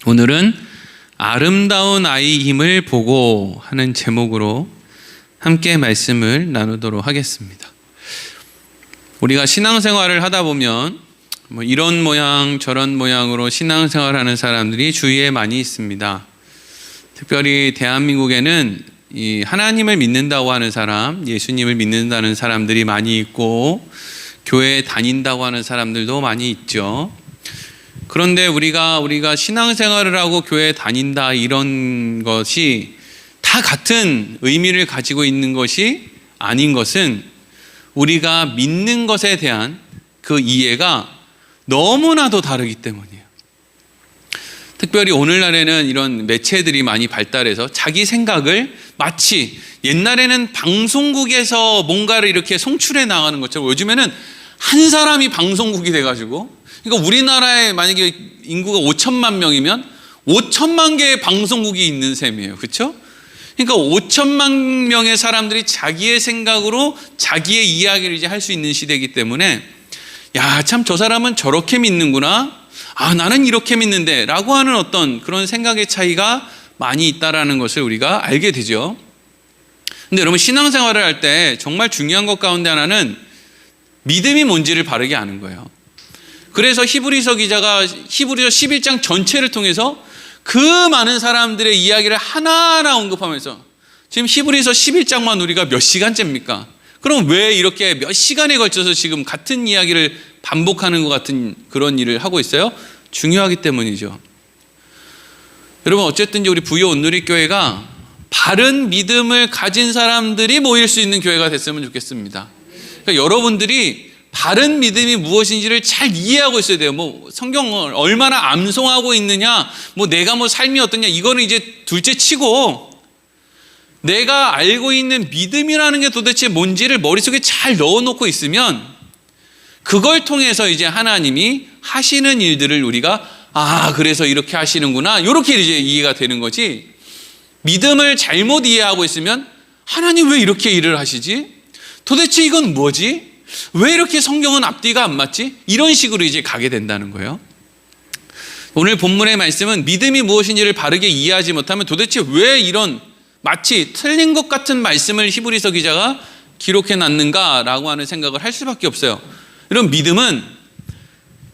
오늘은 아름다운 아이임을 보고 하는 제목으로 함께 말씀을 나누도록 하겠습니다. 우리가 신앙생활을 하다 보면 이런 모양 저런 모양으로 신앙생활하는 사람들이 주위에 많이 있습니다. 특별히 대한민국에는 이 하나님을 믿는다고 하는 사람, 예수님을 믿는다는 사람들이 많이 있고 교회에 다닌다고 하는 사람들도 많이 있죠. 그런데 우리가 신앙생활을 하고 교회에 다닌다 이런 것이 다 같은 의미를 가지고 있는 것이 아닌 것은 우리가 믿는 것에 대한 그 이해가 너무나도 다르기 때문이에요. 특별히 오늘날에는 이런 매체들이 많이 발달해서 자기 생각을 마치 옛날에는 방송국에서 뭔가를 이렇게 송출해 나가는 것처럼 요즘에는 한 사람이 방송국이 돼가지고, 그러니까 우리나라에 만약에 인구가 5천만 명이면 5천만 개의 방송국이 있는 셈이에요. 그렇죠? 그러니까 5천만 명의 사람들이 자기의 생각으로 자기의 이야기를 이제 할 수 있는 시대이기 때문에 야, 참 저 사람은 저렇게 믿는구나. 아, 나는 이렇게 믿는데 라고 하는 어떤 그런 생각의 차이가 많이 있다라는 것을 우리가 알게 되죠. 근데 여러분, 신앙생활을 할 때 정말 중요한 것 가운데 하나는 믿음이 뭔지를 바르게 아는 거예요. 그래서 히브리서 기자가 히브리서 11장 전체를 통해서 그 많은 사람들의 이야기를 하나하나 언급하면서, 지금 히브리서 11장만 우리가 몇 시간째입니까? 그럼 왜 이렇게 몇 시간에 걸쳐서 지금 같은 이야기를 반복하는 것 같은 그런 일을 하고 있어요? 중요하기 때문이죠. 여러분, 어쨌든 우리 부여 온누리교회가 바른 믿음을 가진 사람들이 모일 수 있는 교회가 됐으면 좋겠습니다. 그러니까 여러분들이 바른 믿음이 무엇인지를 잘 이해하고 있어야 돼요. 성경을 얼마나 암송하고 있느냐, 내가 삶이 어떠냐, 이거는 이제 둘째 치고, 내가 알고 있는 믿음이라는 게 도대체 뭔지를 머릿속에 잘 넣어놓고 있으면 그걸 통해서 이제 하나님이 하시는 일들을 우리가 그래서 이렇게 하시는구나, 이렇게 이제 이해가 되는 거지. 믿음을 잘못 이해하고 있으면 하나님 왜 이렇게 일을 하시지? 도대체 이건 뭐지? 왜 이렇게 성경은 앞뒤가 안 맞지? 이런 식으로 이제 가게 된다는 거예요. 오늘 본문의 말씀은 믿음이 무엇인지를 바르게 이해하지 못하면 도대체 왜 이런 마치 틀린 것 같은 말씀을 히브리서 기자가 기록해 놨는가라고 하는 생각을 할 수밖에 없어요. 이런 믿음은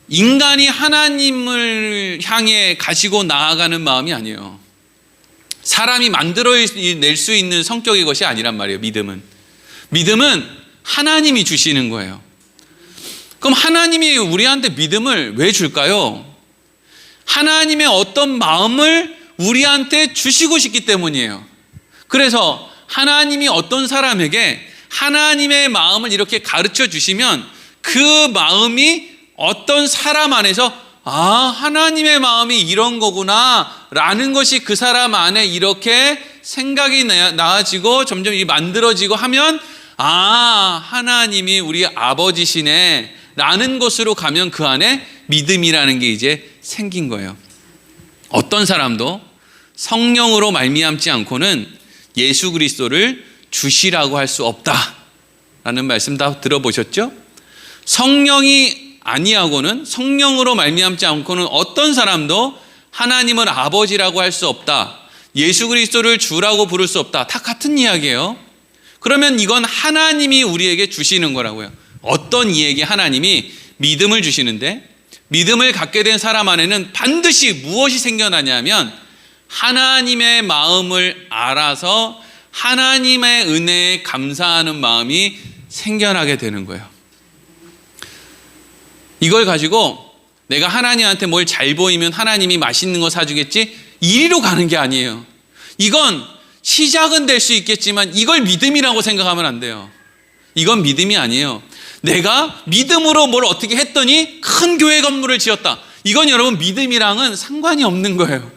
인간이 하나님을 향해 가지고 나아가는 마음이 아니에요. 사람이 만들어낼 수 있는 성격의 것이 아니란 말이에요. 믿음은 하나님이 주시는 거예요. 그럼 하나님이 우리한테 믿음을 왜 줄까요? 하나님의 어떤 마음을 우리한테 주시고 싶기 때문이에요. 그래서 하나님이 어떤 사람에게 하나님의 마음을 이렇게 가르쳐 주시면 그 마음이 어떤 사람 안에서 하나님의 마음이 이런 거구나 라는 것이 그 사람 안에 이렇게 생각이 나아지고 점점 만들어지고 하면 하나님이 우리 아버지시네 라는 것으로 가면 그 안에 믿음이라는 게 이제 생긴 거예요. 어떤 사람도 성령으로 말미암지 않고는 예수 그리스도를 주시라고 할 수 없다라는 말씀 다 들어보셨죠? 성령이 아니하고는, 성령으로 말미암지 않고는 어떤 사람도 하나님을 아버지라고 할 수 없다, 예수 그리스도를 주라고 부를 수 없다, 다 같은 이야기예요. 그러면 이건 하나님이 우리에게 주시는 거라고요. 어떤 이에게 하나님이 믿음을 주시는데, 믿음을 갖게 된 사람 안에는 반드시 무엇이 생겨나냐면 하나님의 마음을 알아서 하나님의 은혜에 감사하는 마음이 생겨나게 되는 거예요. 이걸 가지고 내가 하나님한테 뭘 잘 보이면 하나님이 맛있는 거 사주겠지, 이리로 가는 게 아니에요. 이건 시작은 될 수 있겠지만 이걸 믿음이라고 생각하면 안 돼요. 이건 믿음이 아니에요. 내가 믿음으로 뭘 어떻게 했더니 큰 교회 건물을 지었다, 이건 여러분 믿음이랑은 상관이 없는 거예요.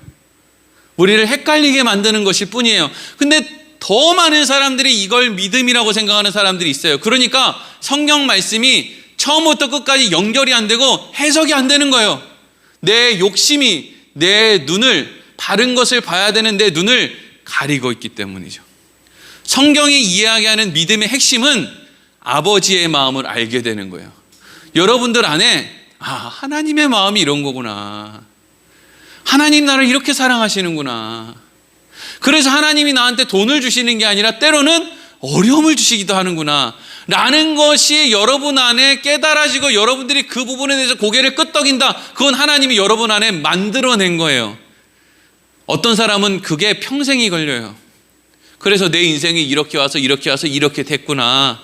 우리를 헷갈리게 만드는 것일 뿐이에요. 근데 더 많은 사람들이 이걸 믿음이라고 생각하는 사람들이 있어요. 그러니까 성경 말씀이 처음부터 끝까지 연결이 안 되고 해석이 안 되는 거예요. 내 욕심이 내 눈을, 바른 것을 봐야 되는 내 눈을 가리고 있기 때문이죠. 성경이 이야기하는 믿음의 핵심은 아버지의 마음을 알게 되는 거예요. 여러분들 안에 하나님의 마음이 이런 거구나, 하나님 나를 이렇게 사랑하시는구나. 그래서 하나님이 나한테 돈을 주시는 게 아니라 때로는 어려움을 주시기도 하는구나 라는 것이 여러분 안에 깨달아지고 여러분들이 그 부분에 대해서 고개를 끄덕인다. 그건 하나님이 여러분 안에 만들어낸 거예요. 어떤 사람은 그게 평생이 걸려요. 그래서 내 인생이 이렇게 와서 이렇게 됐구나.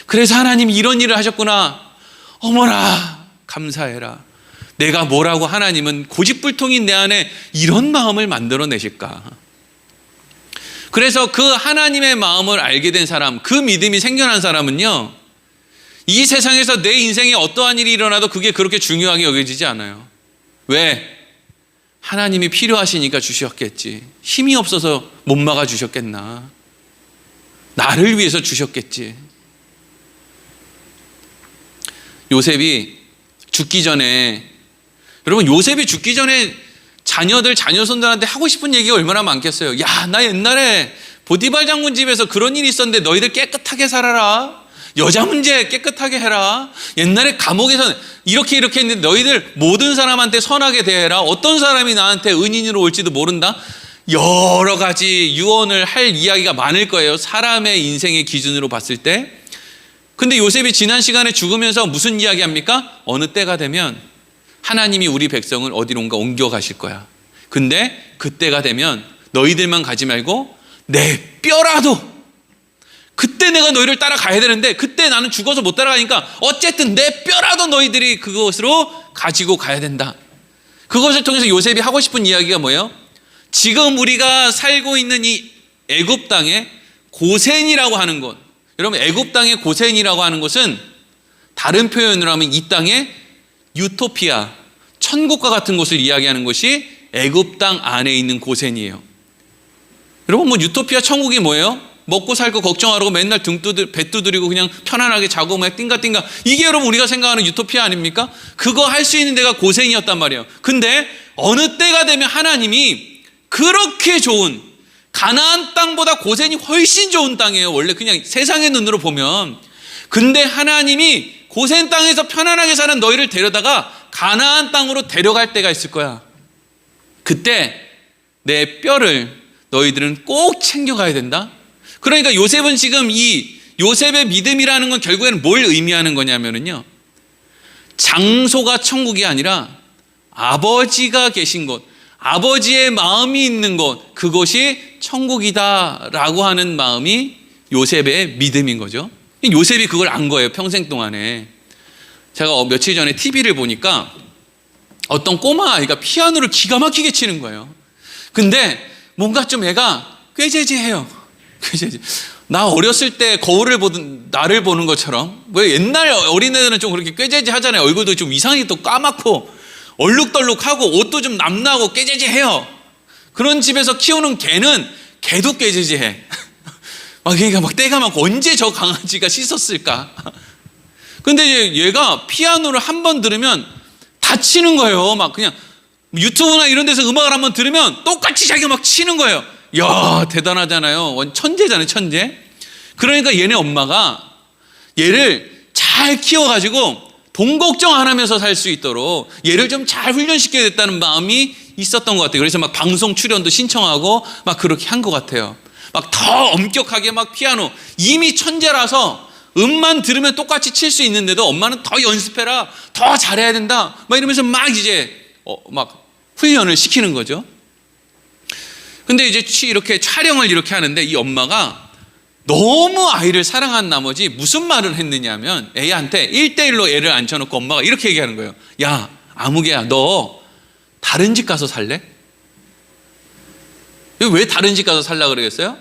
그래서 하나님이 이런 일을 하셨구나. 어머나 감사해라. 내가 뭐라고 하나님은 고집불통인 내 안에 이런 마음을 만들어내실까. 그래서 그 하나님의 마음을 알게 된 사람, 그 믿음이 생겨난 사람은요, 이 세상에서 내 인생에 어떠한 일이 일어나도 그게 그렇게 중요하게 여겨지지 않아요. 왜? 하나님이 필요하시니까 주셨겠지. 힘이 없어서 못 막아 주셨겠나. 나를 위해서 주셨겠지. 요셉이 죽기 전에, 여러분 요셉이 죽기 전에 자녀손들한테 하고 싶은 얘기가 얼마나 많겠어요. 야, 나 옛날에 보디발 장군 집에서 그런 일이 있었는데 너희들 깨끗하게 살아라. 여자 문제 깨끗하게 해라. 옛날에 감옥에서 이렇게 했는데 너희들 모든 사람한테 선하게 대해라. 어떤 사람이 나한테 은인으로 올지도 모른다. 여러 가지 유언을 할 이야기가 많을 거예요. 사람의 인생의 기준으로 봤을 때. 근데 요셉이 지난 시간에 죽으면서 무슨 이야기 합니까? 어느 때가 되면 하나님이 우리 백성을 어디론가 옮겨 가실 거야. 근데 그때가 되면 너희들만 가지 말고 내 뼈라도, 그때 내가 너희를 따라가야 되는데 그때 나는 죽어서 못 따라가니까 어쨌든 내 뼈라도 너희들이 그것으로 가지고 가야 된다. 그것을 통해서 요셉이 하고 싶은 이야기가 뭐예요? 지금 우리가 살고 있는 이 애굽 땅의 고센이라고 하는 것, 여러분 애굽 땅의 고센이라고 하는 것은 다른 표현으로 하면 이 땅의 유토피아, 천국과 같은 곳을 이야기하는 것이 애굽 땅 안에 있는 고센이에요. 여러분 뭐 유토피아 천국이 뭐예요? 먹고 살고 걱정하고 맨날 배 두드리고 그냥 편안하게 자고 막 띵가띵가, 이게 여러분 우리가 생각하는 유토피아 아닙니까? 그거 할 수 있는 데가 고센이었단 말이에요. 근데 어느 때가 되면 하나님이 그렇게 좋은 가나안 땅보다 고센이 훨씬 좋은 땅이에요. 원래 그냥 세상의 눈으로 보면. 근데 하나님이 고센 땅에서 편안하게 사는 너희를 데려다가 가나안 땅으로 데려갈 때가 있을 거야. 그때 내 뼈를 너희들은 꼭 챙겨가야 된다. 그러니까 요셉은 지금 이 요셉의 믿음이라는 건 결국에는 뭘 의미하는 거냐면요, 장소가 천국이 아니라 아버지가 계신 곳, 아버지의 마음이 있는 곳, 그것이 천국이다라고 하는 마음이 요셉의 믿음인 거죠. 요셉이 그걸 안 거예요, 평생 동안에. 제가 며칠 전에 TV를 보니까 어떤 꼬마 아이가 피아노를 기가 막히게 치는 거예요. 근데 뭔가 좀 애가 꾀재재해요. 꾀재재. 나 어렸을 때 거울을 보던 나를 보는 것처럼, 왜 옛날 어린애들은 좀 그렇게 꾀재재 하잖아요. 얼굴도 좀 이상하게 또 까맣고 얼룩덜룩하고 옷도 좀 남나고 꾀재재해요. 그런 집에서 키우는 개는 개도 꾀재재해. 그러니까 막 때가 많고 언제 저 강아지가 씻었을까. 근데 얘가 피아노를 한 번 들으면 다 치는 거예요. 막 그냥 유튜브나 이런 데서 음악을 한번 들으면 똑같이 자기가 막 치는 거예요. 이야, 대단하잖아요. 천재잖아요, 천재. 그러니까 얘네 엄마가 얘를 잘 키워가지고 돈 걱정 안 하면서 살 수 있도록 얘를 좀 잘 훈련시켜야 됐다는 마음이 있었던 것 같아요. 그래서 막 방송 출연도 신청하고 막 그렇게 한 것 같아요. 막 더 엄격하게 막 피아노, 이미 천재라서 음만 들으면 똑같이 칠 수 있는데도 엄마는 더 연습해라, 더 잘해야 된다 막 이러면서 막 이제 막 훈련을 시키는 거죠. 근데 이제 이렇게 촬영을 이렇게 하는데 이 엄마가 너무 아이를 사랑한 나머지 무슨 말을 했느냐면, 애한테 1대1로 애를 앉혀놓고 엄마가 이렇게 얘기하는 거예요. 야, 아무개야, 너 다른 집 가서 살래? 왜 다른 집 가서 살라 그러겠어요?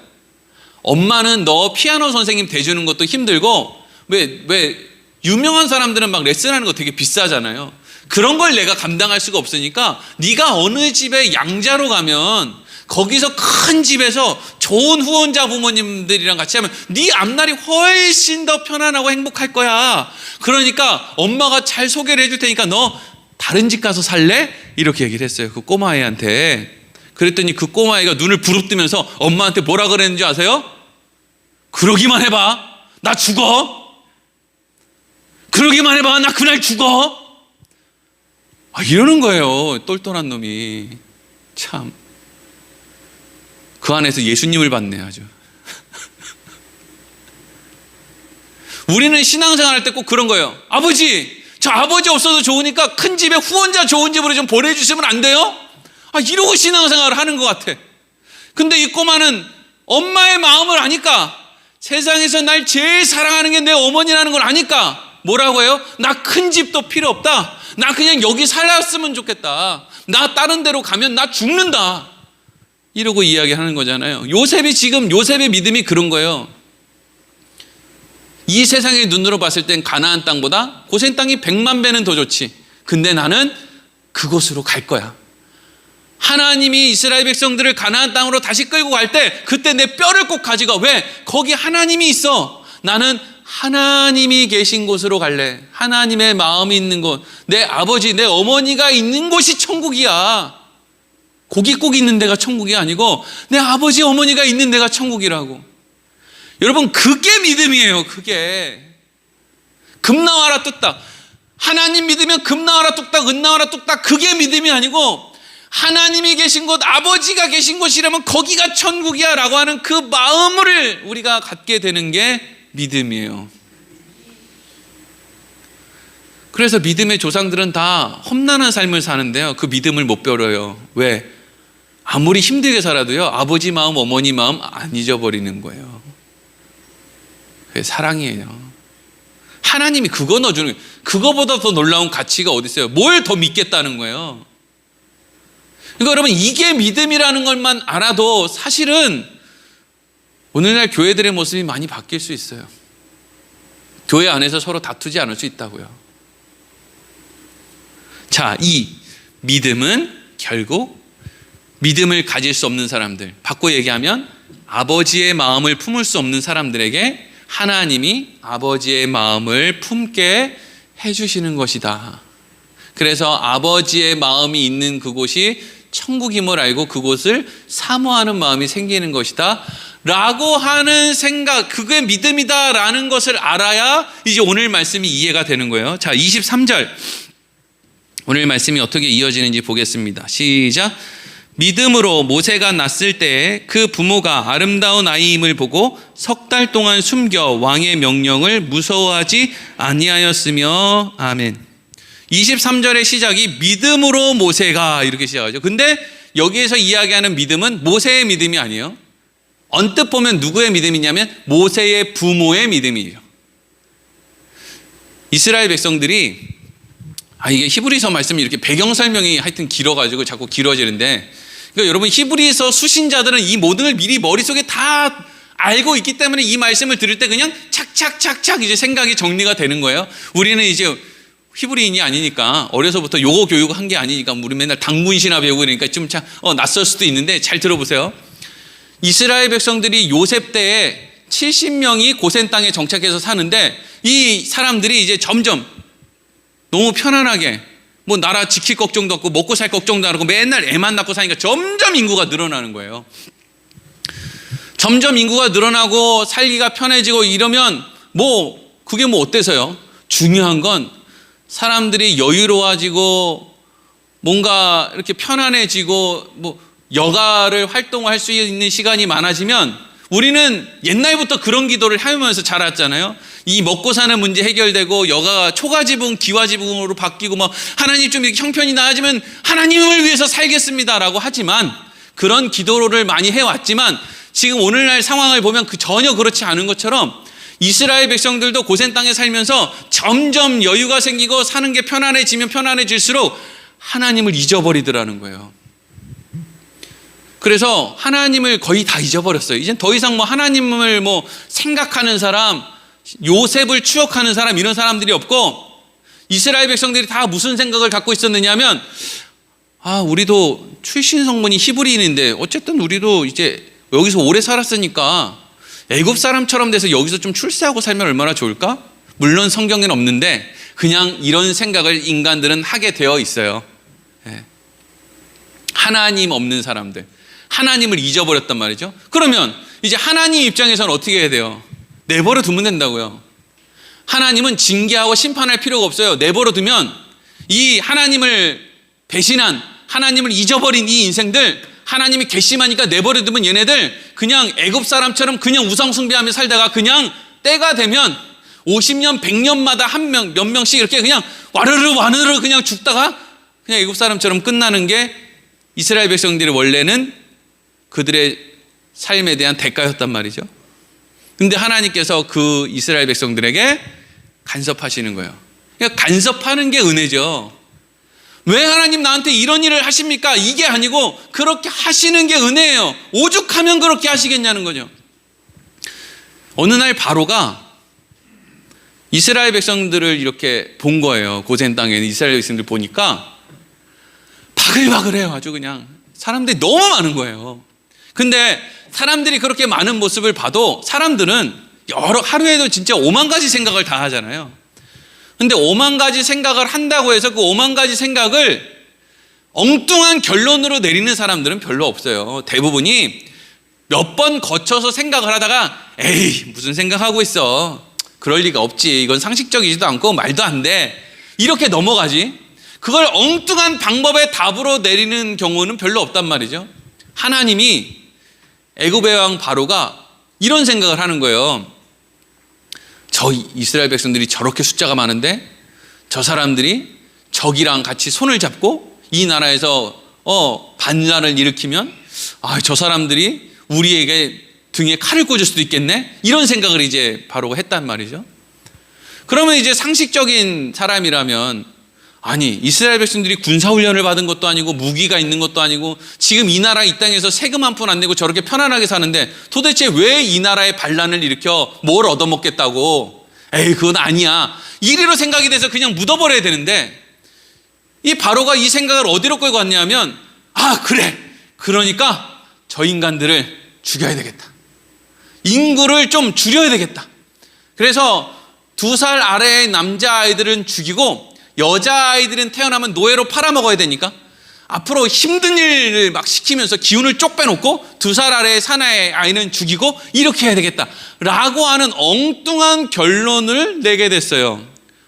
엄마는 너 피아노 선생님 대주는 것도 힘들고, 왜 유명한 사람들은 막 레슨하는 거 되게 비싸잖아요. 그런 걸 내가 감당할 수가 없으니까 네가 어느 집에 양자로 가면 거기서 큰 집에서 좋은 후원자 부모님들이랑 같이 하면 네 앞날이 훨씬 더 편안하고 행복할 거야. 그러니까 엄마가 잘 소개를 해줄 테니까 너 다른 집 가서 살래? 이렇게 얘기를 했어요, 그 꼬마아이한테. 그랬더니 그 꼬마아이가 눈을 부릅뜨면서 엄마한테 뭐라 그랬는 줄 아세요? 그러기만 해봐, 나 죽어. 그러기만 해봐, 나 그날 죽어. 이러는 거예요, 똘똘한 놈이. 참, 그 안에서 예수님을 봤네 아주. 우리는 신앙생활 할 때 꼭 그런 거예요. 아버지, 저 아버지 없어도 좋으니까 큰 집에 후원자 좋은 집으로 좀 보내주시면 안 돼요? 이러고 신앙생활을 하는 것 같아. 근데 이 꼬마는 엄마의 마음을 아니까, 세상에서 날 제일 사랑하는 게 내 어머니라는 걸 아니까 뭐라고 해요? 나 큰 집도 필요 없다. 나 그냥 여기 살았으면 좋겠다. 나 다른 데로 가면 나 죽는다. 이러고 이야기하는 거잖아요. 요셉의 믿음이 그런 거예요. 이 세상의 눈으로 봤을 땐 가나안 땅보다 고센 땅이 100만 배는 더 좋지. 근데 나는 그곳으로 갈 거야. 하나님이 이스라엘 백성들을 가나안 땅으로 다시 끌고 갈 때 그때 내 뼈를 꼭 가져가. 왜? 거기 하나님이 있어. 나는 하나님이 계신 곳으로 갈래. 하나님의 마음이 있는 곳, 내 아버지, 내 어머니가 있는 곳이 천국이야. 거기 꼭 있는 데가 천국이 아니고 내 아버지 어머니가 있는 데가 천국이라고. 여러분, 그게 믿음이에요. 그게 금 나와라 뚝딱, 하나님 믿으면 금 나와라 뚝딱, 은 나와라 뚝딱, 그게 믿음이 아니고 하나님이 계신 곳, 아버지가 계신 곳이라면 거기가 천국이야 라고 하는 그 마음을 우리가 갖게 되는 게 믿음이에요. 그래서 믿음의 조상들은 다 험난한 삶을 사는데요, 그 믿음을 못 버려요. 왜? 아무리 힘들게 살아도요, 아버지 마음, 어머니 마음 안 잊어버리는 거예요. 그게 사랑이에요. 하나님이 그거 넣어주는 거예요. 그거보다 더 놀라운 가치가 어디 있어요? 뭘 더 믿겠다는 거예요. 그러니까 여러분, 이게 믿음이라는 것만 알아도 사실은 오늘날 교회들의 모습이 많이 바뀔 수 있어요. 교회 안에서 서로 다투지 않을 수 있다고요. 자, 이 믿음은 결국 믿음을 가질 수 없는 사람들, 바꿔 얘기하면 아버지의 마음을 품을 수 없는 사람들에게 하나님이 아버지의 마음을 품게 해주시는 것이다. 그래서 아버지의 마음이 있는 그곳이 천국임을 알고 그곳을 사모하는 마음이 생기는 것이다 라고 하는 생각, 그게 믿음이다 라는 것을 알아야 이제 오늘 말씀이 이해가 되는 거예요. 자, 23절 오늘 말씀이 어떻게 이어지는지 보겠습니다. 시작. 믿음으로 모세가 낳았을 때에 그 부모가 아름다운 아이임을 보고 석 달 동안 숨겨 왕의 명령을 무서워하지 아니하였으며. 아멘. 23절의 시작이 믿음으로 모세가 이렇게 시작하죠. 근데 여기에서 이야기하는 믿음은 모세의 믿음이 아니에요. 언뜻 보면 누구의 믿음이냐면 모세의 부모의 믿음이에요. 이스라엘 백성들이 이게 히브리서 말씀이 이렇게 배경 설명이 하여튼 길어가지고 자꾸 길어지는데, 그러니까 여러분, 히브리서 수신자들은 이 모든 걸 미리 머릿속에 다 알고 있기 때문에 이 말씀을 들을 때 그냥 착착착착 이제 생각이 정리가 되는 거예요. 우리는 이제 히브리인이 아니니까, 어려서부터 요거 교육한 게 아니니까 우리 맨날 당문신화 배우고 그러니까 좀 낯설 수도 있는데 잘 들어보세요. 이스라엘 백성들이 요셉 때에 70명이 고센 땅에 정착해서 사는데 이 사람들이 이제 점점 너무 편안하게 뭐 나라 지킬 걱정도 없고 먹고 살 걱정도 안 하고 맨날 애만 낳고 사니까 점점 인구가 늘어나는 거예요. 점점 인구가 늘어나고 살기가 편해지고 이러면 그게 어때서요? 중요한 건 사람들이 여유로워지고 뭔가 이렇게 편안해지고 여가를 활동할 수 있는 시간이 많아지면 우리는 옛날부터 그런 기도를 하면서 자랐잖아요. 이 먹고 사는 문제 해결되고 여가가 초가지붕 기와지붕으로 바뀌고 하나님 좀 이렇게 형편이 나아지면 하나님을 위해서 살겠습니다라고 하지만, 그런 기도를 많이 해왔지만 지금 오늘날 상황을 보면 전혀 그렇지 않은 것처럼 이스라엘 백성들도 고센 땅에 살면서 점점 여유가 생기고 사는 게 편안해지면 편안해질수록 하나님을 잊어버리더라는 거예요. 그래서 하나님을 거의 다 잊어버렸어요. 이젠 더 이상 하나님을 생각하는 사람, 요셉을 추억하는 사람, 이런 사람들이 없고, 이스라엘 백성들이 다 무슨 생각을 갖고 있었느냐면, 우리도 출신 성분이 히브리인인데 어쨌든 우리도 이제 여기서 오래 살았으니까 애굽 사람처럼 돼서 여기서 좀 출세하고 살면 얼마나 좋을까? 물론 성경에는 없는데 그냥 이런 생각을 인간들은 하게 되어 있어요. 하나님 없는 사람들, 하나님을 잊어버렸단 말이죠. 그러면 이제 하나님 입장에서는 어떻게 해야 돼요? 내버려 두면 된다고요. 하나님은 징계하고 심판할 필요가 없어요. 내버려 두면 이 하나님을 배신한, 하나님을 잊어버린 이 인생들, 하나님이 괘씸하니까 내버려두면 얘네들 그냥 애굽 사람처럼 그냥 우상숭배하며 살다가 그냥 때가 되면 50년, 100년마다 몇 명씩 이렇게 그냥 와르르 그냥 죽다가 그냥 애굽 사람처럼 끝나는 게 이스라엘 백성들이 원래는 그들의 삶에 대한 대가였단 말이죠. 근데 하나님께서 그 이스라엘 백성들에게 간섭하시는 거예요. 그러니까 간섭하는 게 은혜죠. 왜 하나님 나한테 이런 일을 하십니까? 이게 아니고 그렇게 하시는 게 은혜예요. 오죽하면 그렇게 하시겠냐는 거죠. 어느 날 바로가 이스라엘 백성들을 이렇게 본 거예요. 고센 땅에 이스라엘 백성들 보니까 바글바글해요. 아주 그냥 사람들이 너무 많은 거예요. 근데 사람들이 그렇게 많은 모습을 봐도 사람들은 하루에도 진짜 5만 가지 생각을 다 하잖아요. 근데 5만 가지 생각을 한다고 해서 그 5만 가지 생각을 엉뚱한 결론으로 내리는 사람들은 별로 없어요. 대부분이 몇 번 거쳐서 생각을 하다가 에이 무슨 생각하고 있어. 그럴 리가 없지. 이건 상식적이지도 않고 말도 안 돼. 이렇게 넘어가지. 그걸 엉뚱한 방법의 답으로 내리는 경우는 별로 없단 말이죠. 하나님이 애굽의 왕 바로가 이런 생각을 하는 거예요. 저 이스라엘 백성들이 저렇게 숫자가 많은데 저 사람들이 적이랑 같이 손을 잡고 이 나라에서 반란을 일으키면 저 사람들이 우리에게 등에 칼을 꽂을 수도 있겠네. 이런 생각을 이제 바로가 했단 말이죠. 그러면 이제 상식적인 사람이라면 아니 이스라엘 백성들이 군사훈련을 받은 것도 아니고 무기가 있는 것도 아니고 지금 이 나라 이 땅에서 세금 한 푼 안 내고 저렇게 편안하게 사는데 도대체 왜 이 나라에 반란을 일으켜 뭘 얻어먹겠다고. 에이 그건 아니야. 이리로 생각이 돼서 그냥 묻어버려야 되는데 이 바로가 이 생각을 어디로 끌고 왔냐면 그래 그러니까 저 인간들을 죽여야 되겠다. 인구를 좀 줄여야 되겠다. 그래서 2살 아래의 남자아이들은 죽이고 여자아이들은 태어나면 노예로 팔아먹어야 되니까 앞으로 힘든 일을 막 시키면서 기운을 쪽 빼놓고 2살 아래의 사나이 아이는 죽이고 이렇게 해야 되겠다 라고 하는 엉뚱한 결론을 내게 됐어요.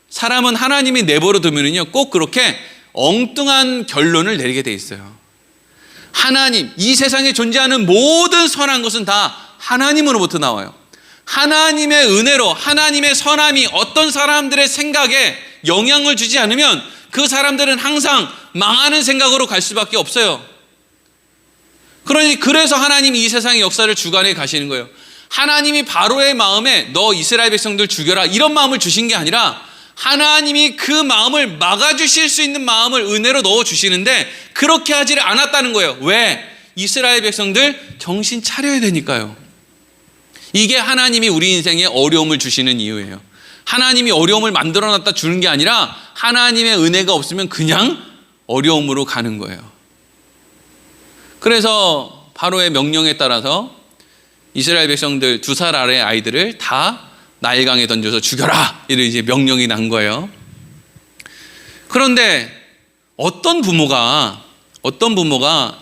사람은 하나님이 내버려 두면요 꼭 그렇게 엉뚱한 결론을 내리게 돼 있어요. 하나님, 이 세상에 존재하는 모든 선한 것은 다 하나님으로부터 나와요. 하나님의 은혜로 하나님의 선함이 어떤 사람들의 생각에 영향을 주지 않으면 그 사람들은 항상 망하는 생각으로 갈 수밖에 없어요. 그래서 하나님이 이 세상의 역사를 주관해 가시는 거예요. 하나님이 바로의 마음에 너 이스라엘 백성들 죽여라 이런 마음을 주신 게 아니라 하나님이 그 마음을 막아주실 수 있는 마음을 은혜로 넣어주시는데 그렇게 하지를 않았다는 거예요. 왜? 이스라엘 백성들 정신 차려야 되니까요. 이게 하나님이 우리 인생에 어려움을 주시는 이유예요. 하나님이 어려움을 만들어놨다 주는 게 아니라 하나님의 은혜가 없으면 그냥 어려움으로 가는 거예요. 그래서 바로의 명령에 따라서 이스라엘 백성들 2살 아래 아이들을 다 나일강에 던져서 죽여라 이런 이제 명령이 난 거예요. 그런데 어떤 부모가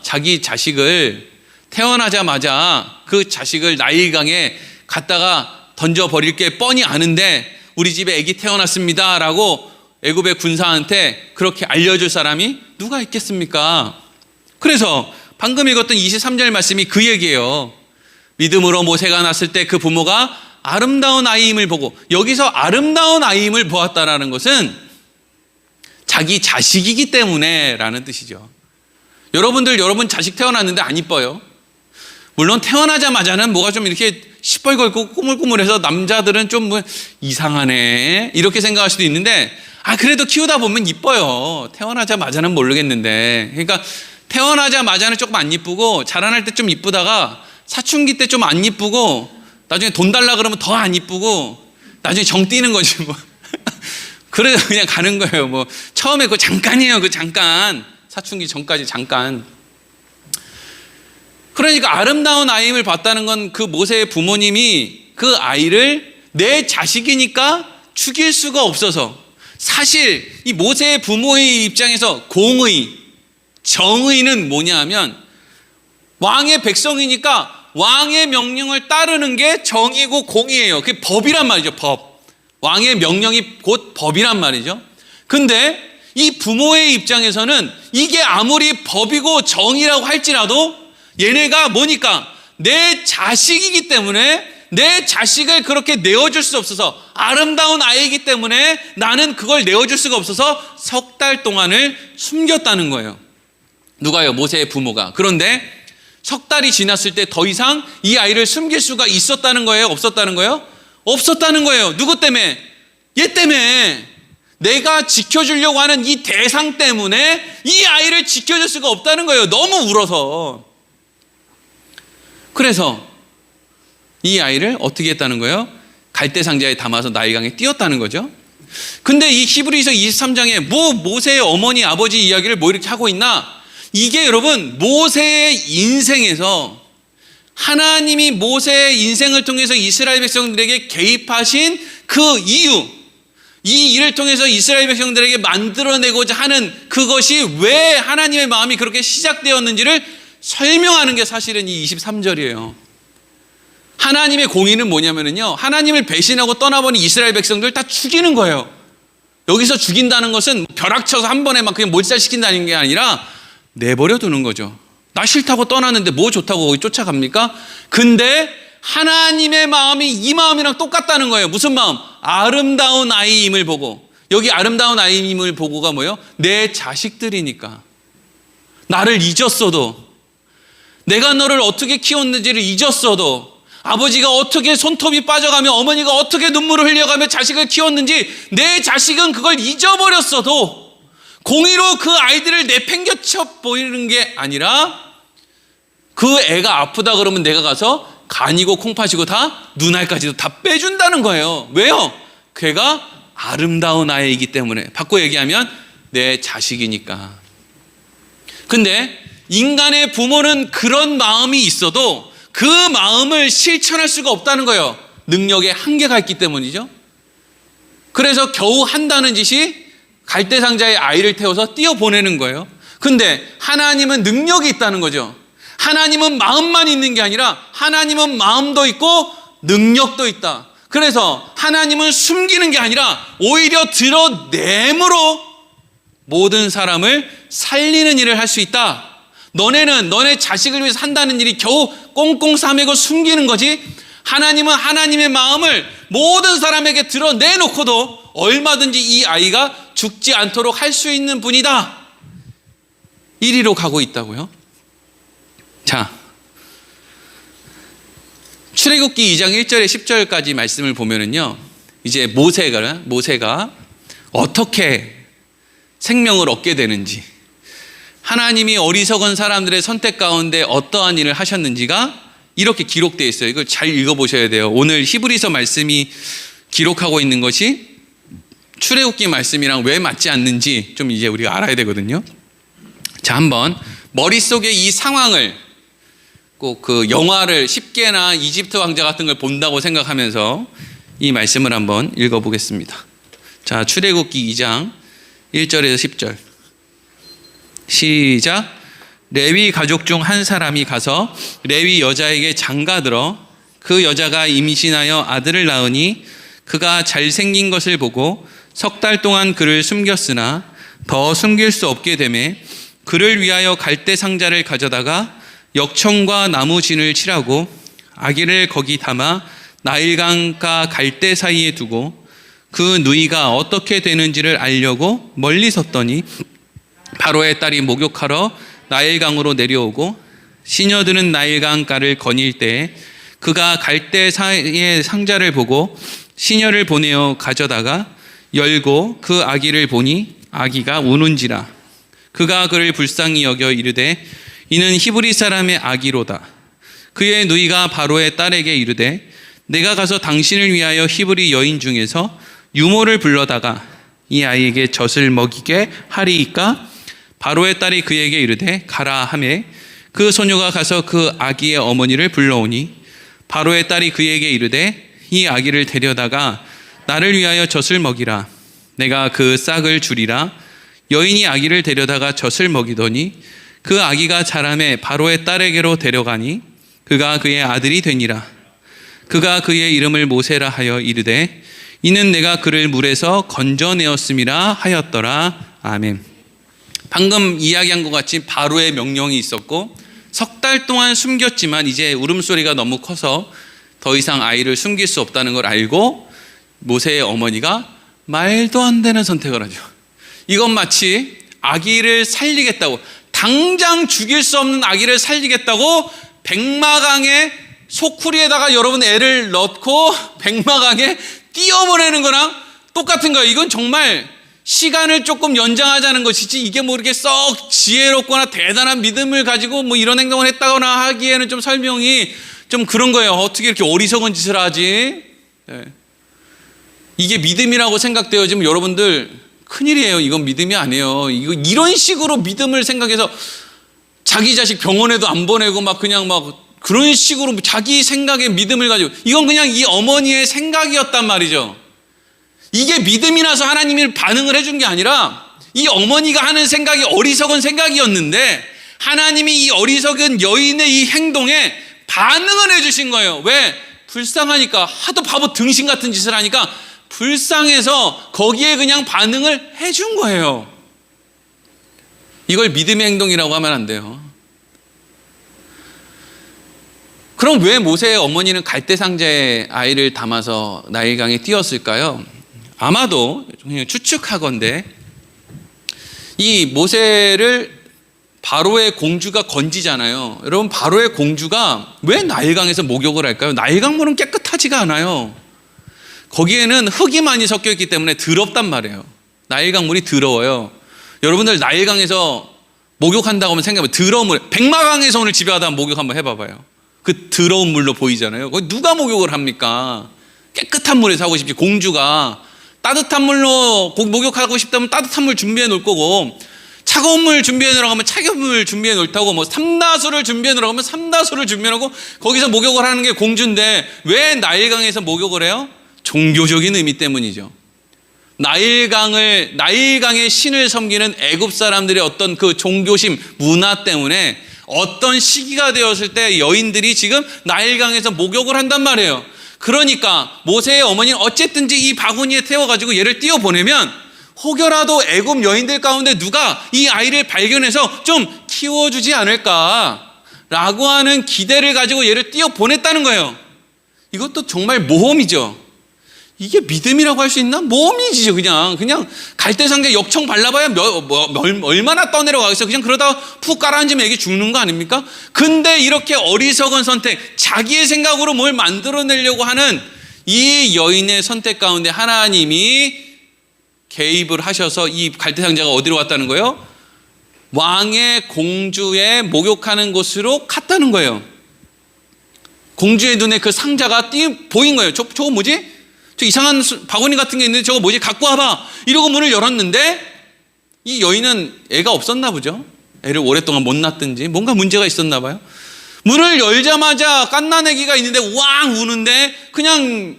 자기 자식을 태어나자마자 그 자식을 나일강에 갖다가 던져버릴 게 뻔히 아는데 우리 집에 아기 태어났습니다 라고 애굽의 군사한테 그렇게 알려줄 사람이 누가 있겠습니까? 그래서 방금 읽었던 23절 말씀이 그 얘기예요. 믿음으로 모세가 낳았을 때 그 부모가 아름다운 아이임을 보고, 여기서 아름다운 아이임을 보았다라는 것은 자기 자식이기 때문에 라는 뜻이죠. 여러분 자식 태어났는데 안 이뻐요? 물론 태어나자마자는 뭐가 좀 이렇게 시뻘겋고 꾸물꾸물해서 남자들은 좀 뭐 이상하네 이렇게 생각할 수도 있는데 그래도 키우다 보면 이뻐요. 태어나자마자는 모르겠는데, 그러니까 태어나자마자는 조금 안 이쁘고 자라날 때 좀 이쁘다가 사춘기 때 좀 안 이쁘고 나중에 돈 달라 그러면 더 안 이쁘고 나중에 정 뛰는 거지 뭐. 그래서 그냥 가는 거예요. 뭐 처음에 그거 잠깐이에요. 그 잠깐 사춘기 전까지 잠깐. 그러니까 아름다운 아이임을 봤다는 건 그 모세의 부모님이 그 아이를 내 자식이니까 죽일 수가 없어서, 사실 이 모세의 부모의 입장에서 공의, 정의는 뭐냐 하면 왕의 백성이니까 왕의 명령을 따르는 게 정의고 공의예요. 그게 법이란 말이죠. 법. 왕의 명령이 곧 법이란 말이죠. 근데 이 부모의 입장에서는 이게 아무리 법이고 정의라고 할지라도 얘네가 뭐니까 내 자식이기 때문에 내 자식을 그렇게 내어줄 수 없어서, 아름다운 아이이기 때문에 나는 그걸 내어줄 수가 없어서 석 달 동안을 숨겼다는 거예요. 누가요? 모세의 부모가. 그런데 석 달이 지났을 때 더 이상 이 아이를 숨길 수가 있었다는 거예요? 없었다는 거예요? 없었다는 거예요. 누구 때문에? 얘 때문에. 내가 지켜주려고 하는 이 대상 때문에 이 아이를 지켜줄 수가 없다는 거예요. 너무 울어서. 그래서 이 아이를 어떻게 했다는 거예요? 갈대 상자에 담아서 나일강에 띄웠다는 거죠. 근데 이 히브리서 23장에 뭐 모세의 어머니 아버지 이야기를 뭐 이렇게 하고 있나? 이게 여러분 모세의 인생에서 하나님이 모세의 인생을 통해서 이스라엘 백성들에게 개입하신 그 이유, 이 일을 통해서 이스라엘 백성들에게 만들어내고자 하는 그것이 왜 하나님의 마음이 그렇게 시작되었는지를 설명하는 게 사실은 이 23절이에요. 하나님의 공의는 뭐냐면요, 하나님을 배신하고 떠나버린 이스라엘 백성들 다 죽이는 거예요. 여기서 죽인다는 것은 벼락쳐서 한 번에 막 그냥 몰살시킨다는 게 아니라 내버려 두는 거죠. 나 싫다고 떠났는데 뭐 좋다고 거기 쫓아갑니까? 근데 하나님의 마음이 이 마음이랑 똑같다는 거예요. 무슨 마음? 아름다운 아이임을 보고. 여기 아름다운 아이임을 보고가 뭐예요? 내 자식들이니까. 나를 잊었어도, 내가 너를 어떻게 키웠는지를 잊었어도, 아버지가 어떻게 손톱이 빠져가며 어머니가 어떻게 눈물을 흘려가며 자식을 키웠는지 내 자식은 그걸 잊어버렸어도 공의로 그 아이들을 내팽겨쳐 보이는 게 아니라 그 애가 아프다 그러면 내가 가서 간이고 콩팥이고 다 눈알까지도 다 빼준다는 거예요. 왜요? 걔가 아름다운 아이이기 때문에. 바꿔 얘기하면 내 자식이니까. 근데 인간의 부모는 그런 마음이 있어도 그 마음을 실천할 수가 없다는 거예요. 능력의 한계가 있기 때문이죠. 그래서 겨우 한다는 짓이 갈대 상자에 아이를 태워서 띄워보내는 거예요. 근데 하나님은 능력이 있다는 거죠. 하나님은 마음만 있는 게 아니라 하나님은 마음도 있고 능력도 있다. 그래서 하나님은 숨기는 게 아니라 오히려 드러냄으로 모든 사람을 살리는 일을 할 수 있다. 너네는 너네 자식을 위해서 한다는 일이 겨우 꽁꽁 싸매고 숨기는 거지, 하나님은 하나님의 마음을 모든 사람에게 드러내놓고도 얼마든지 이 아이가 죽지 않도록 할 수 있는 분이다. 이리로 가고 있다고요. 자, 출애굽기 2장 1절에 10절까지 말씀을 보면은요, 이제 모세가 어떻게 생명을 얻게 되는지, 하나님이 어리석은 사람들의 선택 가운데 어떠한 일을 하셨는지가 이렇게 기록되어 있어요. 이걸 잘 읽어보셔야 돼요. 오늘 히브리서 말씀이 기록하고 있는 것이 출애굽기 말씀이랑 왜 맞지 않는지 좀 이제 우리가 알아야 되거든요. 자, 한번 머릿속에 이 상황을 꼭 그 영화를 10개나 이집트 왕자 같은 걸 본다고 생각하면서 이 말씀을 한번 읽어보겠습니다. 자, 출애굽기 2장 1절에서 10절 시작. 레위 가족 중 한 사람이 가서 레위 여자에게 장가들어 그 여자가 임신하여 아들을 낳으니 그가 잘생긴 것을 보고 석 달 동안 그를 숨겼으나 더 숨길 수 없게 되매 그를 위하여 갈대 상자를 가져다가 역청과 나무진을 칠하고 아기를 거기 담아 나일강과 갈대 사이에 두고 그 누이가 어떻게 되는지를 알려고 멀리 섰더니 바로의 딸이 목욕하러 나일강으로 내려오고 시녀들은 나일강가를 거닐 때에 그가 갈대 사이의 상자를 보고 시녀를 보내어 가져다가 열고 그 아기를 보니 아기가 우는지라. 그가 그를 불쌍히 여겨 이르되 이는 히브리 사람의 아기로다. 그의 누이가 바로의 딸에게 이르되 내가 가서 당신을 위하여 히브리 여인 중에서 유모를 불러다가 이 아이에게 젖을 먹이게 하리이까? 바로의 딸이 그에게 이르되 가라 하매 그 소녀가 가서 그 아기의 어머니를 불러오니 바로의 딸이 그에게 이르되 이 아기를 데려다가 나를 위하여 젖을 먹이라. 내가 그 싹을 주리라. 여인이 아기를 데려다가 젖을 먹이더니 그 아기가 자라매 바로의 딸에게로 데려가니 그가 그의 아들이 되니라. 그가 그의 이름을 모세라 하여 이르되 이는 내가 그를 물에서 건져내었음이라 하였더라. 아멘. 방금 이야기한 것 같이 바로의 명령이 있었고 석 달 동안 숨겼지만 이제 울음소리가 너무 커서 더 이상 아이를 숨길 수 없다는 걸 알고 모세의 어머니가 말도 안 되는 선택을 하죠. 이건 마치 아기를 살리겠다고, 당장 죽일 수 없는 아기를 살리겠다고 백마강에 소쿠리에다가 여러분 애를 넣고 백마강에 띄워보내는 거랑 똑같은 거예요. 이건 정말 시간을 조금 연장하자는 것이지 이게 뭐 이렇게 썩 지혜롭거나 대단한 믿음을 가지고 뭐 이런 행동을 했다거나 하기에는 좀 설명이 좀 그런 거예요. 어떻게 이렇게 어리석은 짓을 하지? 네. 이게 믿음이라고 생각되어지면 여러분들 큰일이에요. 이건 믿음이 아니에요. 이런 식으로 믿음을 생각해서 자기 자식 병원에도 안 보내고 막 그냥 막 그런 식으로 자기 생각에 믿음을 가지고, 이건 그냥 이 어머니의 생각이었단 말이죠. 이게 믿음이 나서 하나님이 반응을 해준 게 아니라 이 어머니가 하는 생각이 어리석은 생각이었는데 하나님이 이 어리석은 여인의 이 행동에 반응을 해주신 거예요. 왜? 불쌍하니까. 하도 바보 등신 같은 짓을 하니까 불쌍해서 거기에 그냥 반응을 해준 거예요. 이걸 믿음의 행동이라고 하면 안 돼요. 그럼 왜 모세의 어머니는 갈대 상자에 아이를 담아서 나일강에 띄웠을까요? 아마도 그냥 추측하건대 이 모세를 바로의 공주가 건지잖아요. 여러분, 바로의 공주가 왜 나일강에서 목욕을 할까요? 나일강 물은 깨끗하지가 않아요. 거기에는 흙이 많이 섞여 있기 때문에 더럽단 말이에요. 나일강 물이 더러워요. 여러분들 나일강에서 목욕한다고 하면 생각해봐요. 더러운 물, 백마강에서 오늘 집에 가다 목욕 한번 해봐봐요. 그 더러운 물로 보이잖아요. 거기 누가 목욕을 합니까? 깨끗한 물에서 하고 싶지. 공주가 따뜻한 물로 목욕하고 싶다면 따뜻한 물 준비해 놓을 거고, 차가운 물 준비해 놓으라고 하면 차가운 물 준비해 놓을 테고, 뭐 삼다수를 준비해 놓으라고 하면 삼다수를 준비해 놓고 거기서 목욕을 하는 게 공주인데 왜 나일강에서 목욕을 해요? 종교적인 의미 때문이죠. 나일강의 신을 섬기는 애굽 사람들의 어떤 그 종교심, 문화 때문에 어떤 시기가 되었을 때 여인들이 지금 나일강에서 목욕을 한단 말이에요. 그러니까 모세의 어머니는 어쨌든지 이 바구니에 태워가지고 얘를 띄워보내면 혹여라도 애굽 여인들 가운데 누가 이 아이를 발견해서 좀 키워주지 않을까라고 하는 기대를 가지고 얘를 띄워보냈다는 거예요. 이것도 정말 모험이죠. 이게 믿음이라고 할 수 있나? 모험이지. 그냥 갈대상자에 역청 발라봐야 얼마나 떠내려가겠어요. 그냥 그러다가 푹 가라앉으면 애기 죽는 거 아닙니까? 근데 이렇게 어리석은 선택, 자기의 생각으로 뭘 만들어내려고 하는 이 여인의 선택 가운데 하나님이 개입을 하셔서 이 갈대상자가 어디로 왔다는 거예요? 왕의 공주의 목욕하는 곳으로 갔다는 거예요. 공주의 눈에 그 상자가 보인 거예요. 저거 뭐지? 저 이상한 바구니 같은 게 있는데 저거 뭐지? 갖고 와봐. 이러고 문을 열었는데 이 여인은 애가 없었나 보죠. 애를 오랫동안 못 낳았든지 뭔가 문제가 있었나 봐요. 문을 열자마자 갓난아기가 있는데 왕 우는데 그냥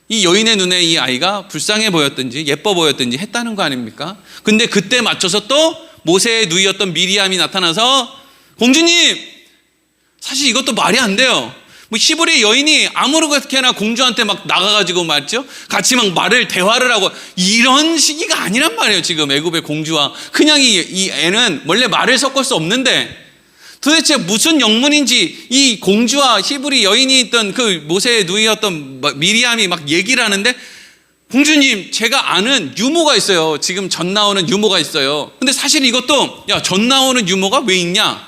이 여인의 눈에 이 아이가 불쌍해 보였든지 예뻐 보였든지 했다는 거 아닙니까? 근데 그때 맞춰서 또 모세의 누이였던 미리암이 나타나서, 공주님, 사실 이것도 말이 안 돼요. 뭐 히브리 여인이 아무렇게나 공주한테 막 나가가지고 맞죠? 같이 막 대화를 하고 이런 시기가 아니란 말이에요. 지금 애굽의 공주와 그냥 이 애는 원래 말을 섞을 수 없는데 도대체 무슨 영문인지 이 공주와 히브리 여인이 있던 그 모세의 누이였던 미리암이 막 얘기를 하는데, 공주님, 제가 아는 유모가 있어요. 지금 전 나오는 유모가 있어요. 근데 사실 이것도, 야, 전 나오는 유모가 왜 있냐?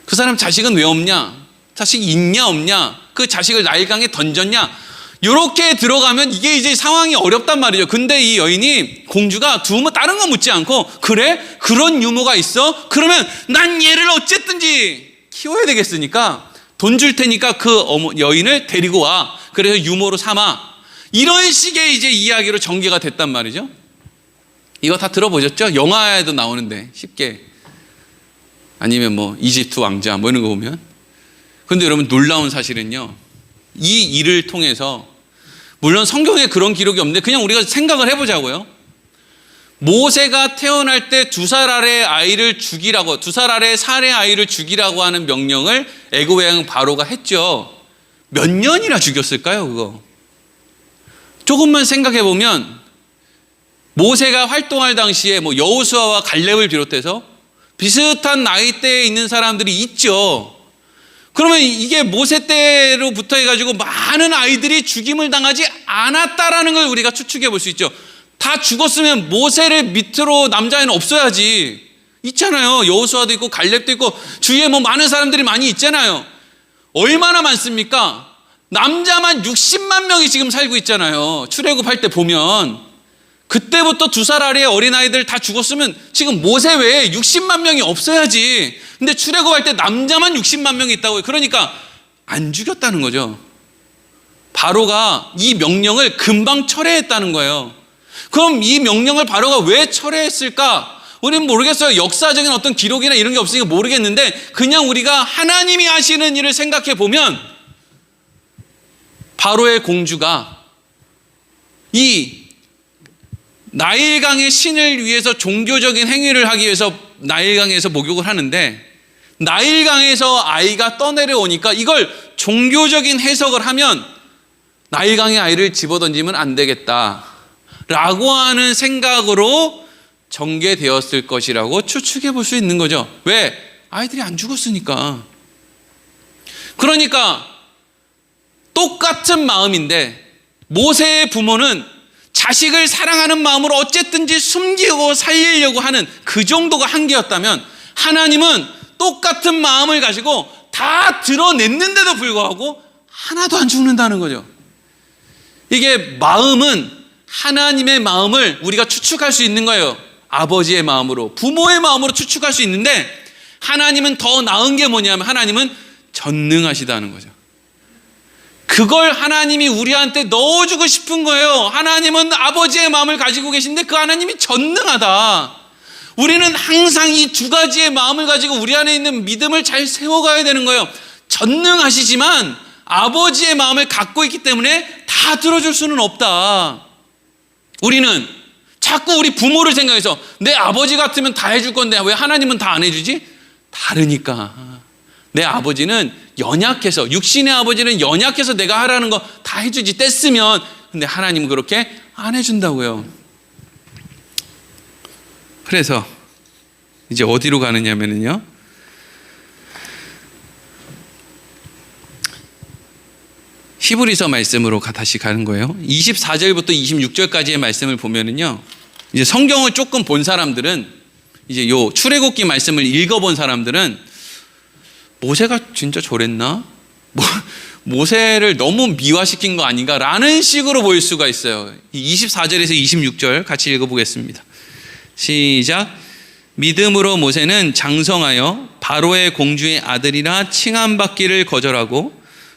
그 사람 자식은 왜 없냐? 자식이 있냐 없냐? 그 자식을 나일강에 던졌냐? 이렇게 들어가면 이게 이제 상황이 어렵단 말이죠. 근데 이 여인이, 공주가 다른 거 묻지 않고, 그래? 그런 유모가 있어? 그러면 난 얘를 어쨌든지 키워야 되겠으니까 돈 줄 테니까 그 여인을 데리고 와. 그래서 유모로 삼아. 이런 식의 이제 이야기로 전개가 됐단 말이죠. 이거 다 들어보셨죠? 영화에도 나오는데 쉽게. 아니면 뭐 이집트 왕자 뭐 이런 거 보면. 그런데 여러분, 놀라운 사실은요, 이 일을 통해서, 물론 성경에 그런 기록이 없는데 그냥 우리가 생각을 해보자고요. 모세가 태어날 때 2살 아래의 아이를 죽이라고, 2살 아래의 살의 아이를 죽이라고 하는 명령을 애굽의 왕 바로가 했죠. 몇 년이나 죽였을까요, 그거? 조금만 생각해 보면 모세가 활동할 당시에 뭐 여호수아와 갈렙을 비롯해서 비슷한 나이대에 있는 사람들이 있죠. 그러면 이게 모세 때로부터 해가지고 많은 아이들이 죽임을 당하지 않았다라는 걸 우리가 추측해 볼 수 있죠. 다 죽었으면 모세를 밑으로 남자애는 없어야지. 있잖아요. 여호수아도 있고 갈렙도 있고 주위에 뭐 많은 사람들이 많이 있잖아요. 얼마나 많습니까? 남자만 60만 명이 지금 살고 있잖아요. 출애굽할 때 보면 그때부터 2살 아래의 어린아이들 다 죽었으면 지금 모세 외에 60만 명이 없어야지. 근데 출애굽할 때 남자만 60만 명이 있다고요. 그러니까 안 죽였다는 거죠. 바로가 이 명령을 금방 철회했다는 거예요. 그럼 이 명령을 바로가 왜 철회했을까? 우리는 모르겠어요. 역사적인 어떤 기록이나 이런 게 없으니까 모르겠는데 그냥 우리가 하나님이 하시는 일을 생각해 보면 바로의 공주가 이 나일강의 신을 위해서 종교적인 행위를 하기 위해서 나일강에서 목욕을 하는데 나일강에서 아이가 떠내려오니까 이걸 종교적인 해석을 하면 나일강의 아이를 집어던지면 안 되겠다 라고 하는 생각으로 전개되었을 것이라고 추측해 볼 수 있는 거죠. 왜? 아이들이 안 죽었으니까. 그러니까 똑같은 마음인데 모세의 부모는 자식을 사랑하는 마음으로 어쨌든지 숨기고 살리려고 하는 그 정도가 한계였다면 하나님은 똑같은 마음을 가지고 다 드러냈는데도 불구하고 하나도 안 죽는다는 거죠. 이게 마음은 하나님의 마음을 우리가 추측할 수 있는 거예요. 아버지의 마음으로, 부모의 마음으로 추측할 수 있는데 하나님은 더 나은 게 뭐냐면 하나님은 전능하시다는 거죠. 그걸 하나님이 우리한테 넣어주고 싶은 거예요. 하나님은 아버지의 마음을 가지고 계신데 그 하나님이 전능하다. 우리는 항상 이 두 가지의 마음을 가지고 우리 안에 있는 믿음을 잘 세워가야 되는 거예요. 전능하시지만 아버지의 마음을 갖고 있기 때문에 다 들어줄 수는 없다. 우리는 자꾸 우리 부모를 생각해서 내 아버지 같으면 다 해줄 건데 왜 하나님은 다 안 해주지? 다르니까. 내 아버지는 연약해서, 육신의 아버지는 연약해서 내가 하라는 거 다 해주지 뗐으면. 근데 하나님은 그렇게 안 해준다고요. 그래서 이제 어디로 가느냐면요, 히브리서 말씀으로 다시 가는 거예요. 24절부터 26절까지의 말씀을 보면은요, 이제 성경을 조금 본 사람들은, 이제 요 출애굽기 말씀을 읽어본 사람들은 모세가 진짜 저랬나? 모세를 너무 미화시킨 거 아닌가라는 식으로 보일 수가 있어요. 24절에서 26절 같이 읽어보겠습니다. 시작. 믿음으로 모세는 장성하여 바로의 공주의 아들이라 칭함받기를 거절하고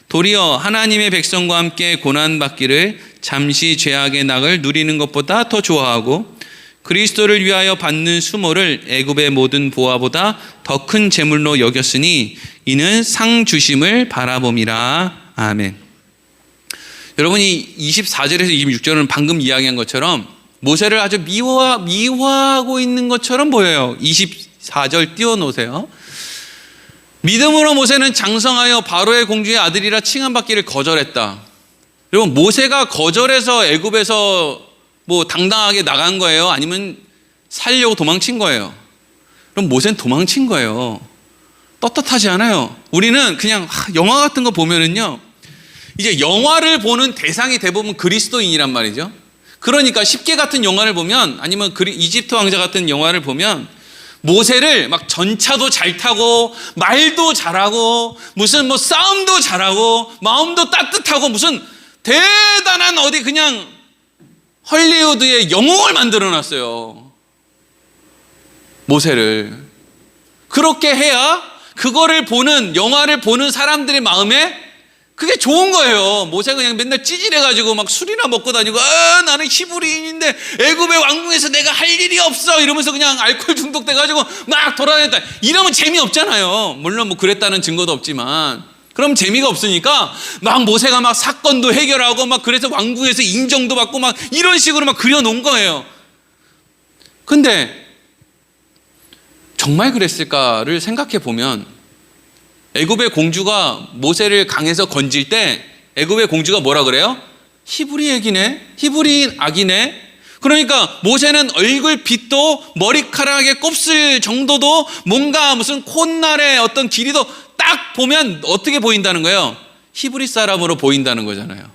도리어 하나님의 백성과 함께 고난받기를 잠시 죄악의 낙을 누리는 것보다 더 좋아하고 그리스도를 위하여 받는 수모를 애굽의 모든 보화보다 더 큰 재물로 여겼으니 이는 상 주심을 바라봄이라. 아멘. 여러분이 24절에서 26절은 방금 이야기한 것처럼 모세를 아주 미화하고 있는 것처럼 보여요. 24절 띄워놓으세요. 믿음으로 모세는 장성하여 바로의 공주의 아들이라 칭함받기를 거절했다. 여러분, 모세가 거절해서 애굽에서 뭐 당당하게 나간 거예요? 아니면 살려고 도망친 거예요? 그럼 모세는 도망친 거예요. 떳떳하지 않아요. 우리는 그냥 영화 같은 거 보면은요, 이제 영화를 보는 대상이 대부분 그리스도인이란 말이죠. 그러니까 10개 같은 영화를 보면, 아니면 이집트 왕자 같은 영화를 보면 모세를 막 전차도 잘 타고 말도 잘하고 무슨 뭐 싸움도 잘하고 마음도 따뜻하고 무슨 대단한 어디 그냥 헐리우드의 영웅을 만들어 놨어요. 모세를. 그렇게 해야 그거를 보는, 영화를 보는 사람들의 마음에 그게 좋은 거예요. 모세가 그냥 맨날 찌질해가지고 막 술이나 먹고 다니고, 나는 히브리인인데 애굽의 왕궁에서 내가 할 일이 없어 이러면서 그냥 알코올 중독돼가지고 막 돌아다녔다. 이러면 재미없잖아요. 물론 뭐 그랬다는 증거도 없지만. 그럼 재미가 없으니까 막 모세가 막 사건도 해결하고 막 그래서 왕궁에서 인정도 받고 막 이런 식으로 막 그려놓은 거예요. 근데 정말 그랬을까를 생각해 보면 애굽의 공주가 모세를 강에서 건질 때 애굽의 공주가 뭐라 그래요? 히브리 애기네, 히브리인 아기네. 그러니까 모세는 얼굴빛도 머리카락에 곱슬 정도도 뭔가 무슨 콧날의 어떤 길이도 딱 보면 어떻게 보인다는 거예요? 히브리 사람으로 보인다는 거잖아요.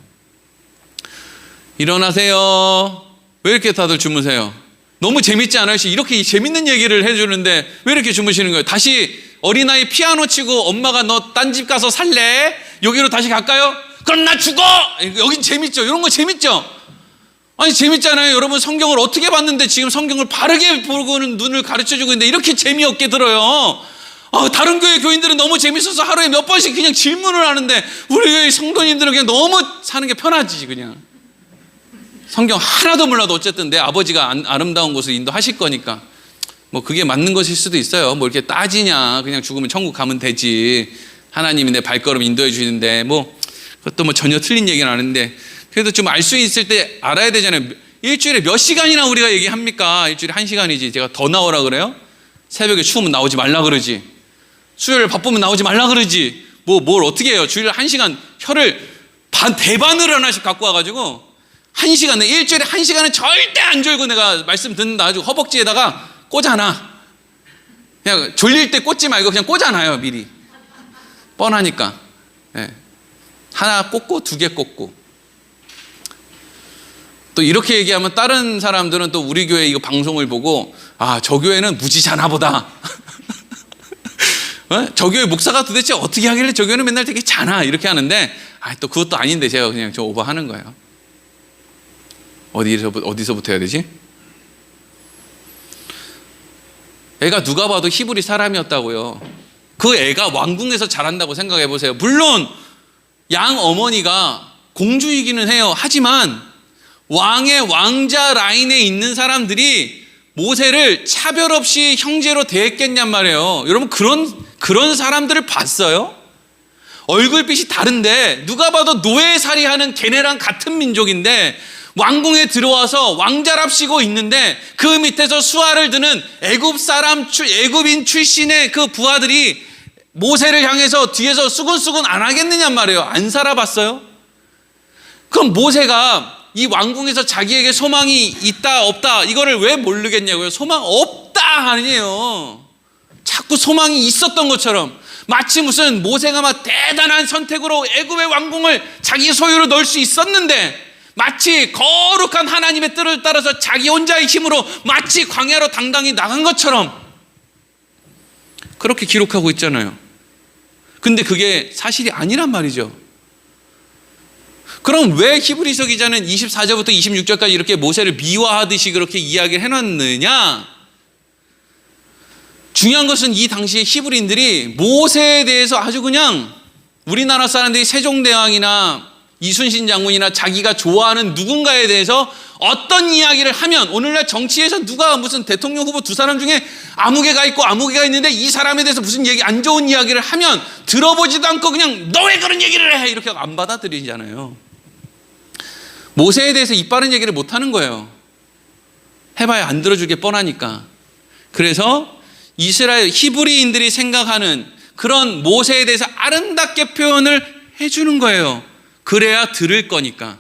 일어나세요. 왜 이렇게 다들 주무세요? 너무 재밌지 않아요? 이렇게 재밌는 얘기를 해주는데 왜 이렇게 주무시는 거예요? 다시 어린아이 피아노 치고 엄마가 너 딴 집 가서 살래? 여기로 다시 갈까요? 그럼 나 죽어! 여긴 재밌죠? 이런 거 재밌죠? 아니 재밌잖아요. 여러분 성경을 어떻게 봤는데 지금 성경을 바르게 보고는 눈을 가르쳐주고 있는데 이렇게 재미없게 들어요. 다른 교회 교인들은 너무 재밌어서 하루에 몇 번씩 그냥 질문을 하는데 우리 교회 성도님들은 그냥 너무 사는 게 편하지. 그냥 성경 하나도 몰라도 어쨌든 내 아버지가 아름다운 곳을 인도하실 거니까 뭐 그게 맞는 것일 수도 있어요. 뭐 이렇게 따지냐. 그냥 죽으면 천국 가면 되지. 하나님이 내 발걸음 인도해 주시는데 뭐 그것도 뭐 전혀 틀린 얘기는 아닌데 그래도 좀 알 수 있을 때 알아야 되잖아요. 일주일에 몇 시간이나 우리가 얘기합니까? 일주일에 1시간이지. 제가 더 나오라 그래요? 새벽에 추우면 나오지 말라 그러지. 수요일 바쁘면 나오지 말라 그러지. 뭘 어떻게 해요? 주일에 1시간 혀를 대반을 하나씩 갖고 와가지고 1시간, 일주일에 1시간은 절대 안 졸고 내가 말씀 듣는다. 아주 허벅지에다가 꽂아놔. 그냥 졸릴 때 꽂지 말고 그냥 꽂아놔요. 미리. 뻔하니까. 네. 하나 꽂고 2개 꽂고. 또 이렇게 얘기하면 다른 사람들은 또 우리 교회 이거 방송을 보고 저 교회는 무지잖아 보다. 저 교회 목사가 도대체 어떻게 하길래 저 교회는 맨날 되게 자나 이렇게 하는데 또 그것도 아닌데 제가 그냥 저 오버하는 거예요. 어디서부터 해야 되지? 애가 누가 봐도 히브리 사람이었다고요. 그 애가 왕궁에서 자란다고 생각해 보세요. 물론 양 어머니가 공주이기는 해요. 하지만 왕의 왕자 라인에 있는 사람들이 모세를 차별 없이 형제로 대했겠냔 말이에요. 여러분 그런 사람들을 봤어요? 얼굴빛이 다른데 누가 봐도 노예살이하는 걔네랑 같은 민족인데 왕궁에 들어와서 왕자랍시고 있는데 그 밑에서 수하를 드는 애굽인 출신의 그 부하들이 모세를 향해서 뒤에서 수근수근 안 하겠느냐 말이에요. 안 살아봤어요? 그럼 모세가 이 왕궁에서 자기에게 소망이 있다 없다 이거를 왜 모르겠냐고요. 소망 없다 아니에요. 자꾸 소망이 있었던 것처럼 마치 무슨 모세가 막 대단한 선택으로 애굽의 왕궁을 자기 소유로 넣을 수 있었는데 마치 거룩한 하나님의 뜻을 따라서 자기 혼자의 힘으로 마치 광야로 당당히 나간 것처럼 그렇게 기록하고 있잖아요. 근데 그게 사실이 아니란 말이죠. 그럼 왜 히브리서 기자는 24절부터 26절까지 이렇게 모세를 미화하듯이 그렇게 이야기를 해놨느냐? 중요한 것은 이 당시에 히브리인들이 모세에 대해서 아주 그냥 우리나라 사람들이 세종대왕이나 이순신 장군이나 자기가 좋아하는 누군가에 대해서 어떤 이야기를 하면 오늘날 정치에서 누가 무슨 대통령 후보 2사람 중에 아무개가 있고 아무개가 있는데 이 사람에 대해서 무슨 얘기 안 좋은 이야기를 하면 들어보지도 않고 그냥 너 왜 그런 얘기를 해 이렇게 안 받아들이잖아요. 모세에 대해서 이빠른 얘기를 못 하는 거예요. 해봐야 안 들어주게 뻔하니까. 그래서 이스라엘 히브리인들이 생각하는 그런 모세에 대해서 아름답게 표현을 해주는 거예요. 그래야 들을 거니까.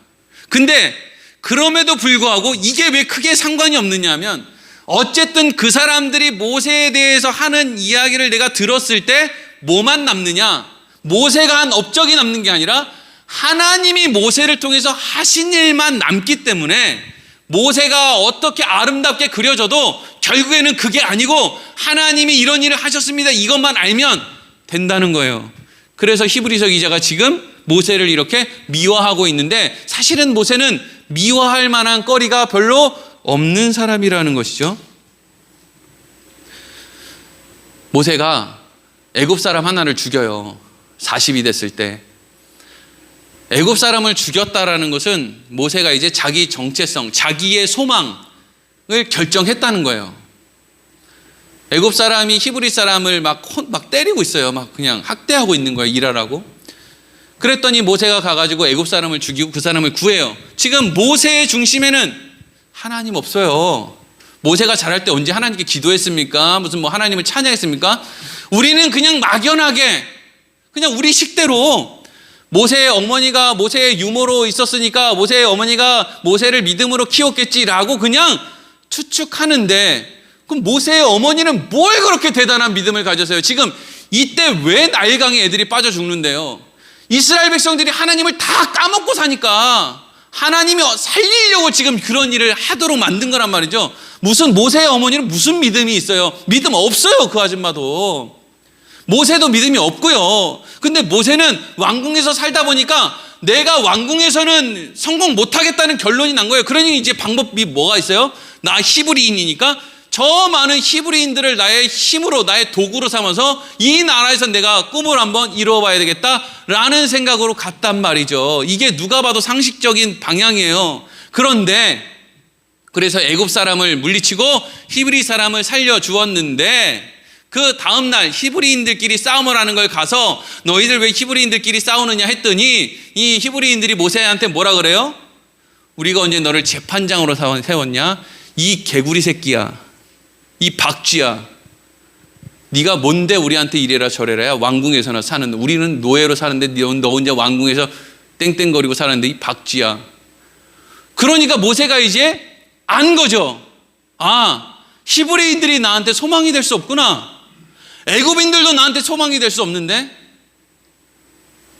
근데 그럼에도 불구하고 이게 왜 크게 상관이 없느냐 하면 어쨌든 그 사람들이 모세에 대해서 하는 이야기를 내가 들었을 때 뭐만 남느냐? 모세가 한 업적이 남는 게 아니라 하나님이 모세를 통해서 하신 일만 남기 때문에 모세가 어떻게 아름답게 그려져도 결국에는 그게 아니고 하나님이 이런 일을 하셨습니다. 이것만 알면 된다는 거예요. 그래서 히브리서 기자가 지금 모세를 이렇게 미화하고 있는데 사실은 모세는 미화할 만한 거리가 별로 없는 사람이라는 것이죠. 모세가 애굽 사람 하나를 죽여요. 40이 됐을 때. 애굽 사람을 죽였다라는 것은 모세가 이제 자기 정체성, 자기의 소망을 결정했다는 거예요. 애굽 사람이 히브리 사람을 막 때리고 있어요. 막 그냥 학대하고 있는 거예요. 일하라고. 그랬더니 모세가 가가지고 애굽 사람을 죽이고 그 사람을 구해요. 지금 모세의 중심에는 하나님 없어요. 모세가 자랄 때 언제 하나님께 기도했습니까? 무슨 뭐 하나님을 찬양했습니까? 우리는 그냥 막연하게 그냥 우리 식대로 모세의 어머니가 모세의 유모로 있었으니까 모세의 어머니가 모세를 믿음으로 키웠겠지라고 그냥 추측하는데, 그럼 모세의 어머니는 뭘 그렇게 대단한 믿음을 가졌어요? 지금 이때 왜 나일강에 애들이 빠져 죽는데요? 이스라엘 백성들이 하나님을 다 까먹고 사니까 하나님이 살리려고 지금 그런 일을 하도록 만든 거란 말이죠. 무슨 모세의 어머니는 무슨 믿음이 있어요? 믿음 없어요. 그 아줌마도. 모세도 믿음이 없고요. 근데 모세는 왕궁에서 살다 보니까 내가 왕궁에서는 성공 못하겠다는 결론이 난 거예요. 그러니 이제 방법이 뭐가 있어요? 나 히브리인이니까 저 많은 히브리인들을 나의 힘으로, 나의 도구로 삼아서 이 나라에서 내가 꿈을 한번 이루어봐야 되겠다라는 생각으로 갔단 말이죠. 이게 누가 봐도 상식적인 방향이에요. 그런데 그래서 애굽 사람을 물리치고 히브리 사람을 살려주었는데, 그 다음날 히브리인들끼리 싸움을 하는 걸 가서 너희들 왜 히브리인들끼리 싸우느냐 했더니 이 히브리인들이 모세한테 뭐라 그래요? 우리가 언제 너를 재판장으로 세웠냐? 이 개구리 새끼야, 이 박쥐야, 네가 뭔데 우리한테 이래라 저래라야? 왕궁에서나 사는, 우리는 노예로 사는데 너 혼자 왕궁에서 땡땡거리고 사는데 이 박쥐야. 그러니까 모세가 이제 안 거죠. 아, 히브리인들이 나한테 소망이 될 수 없구나. 애굽인들도 나한테 소망이 될 수 없는데.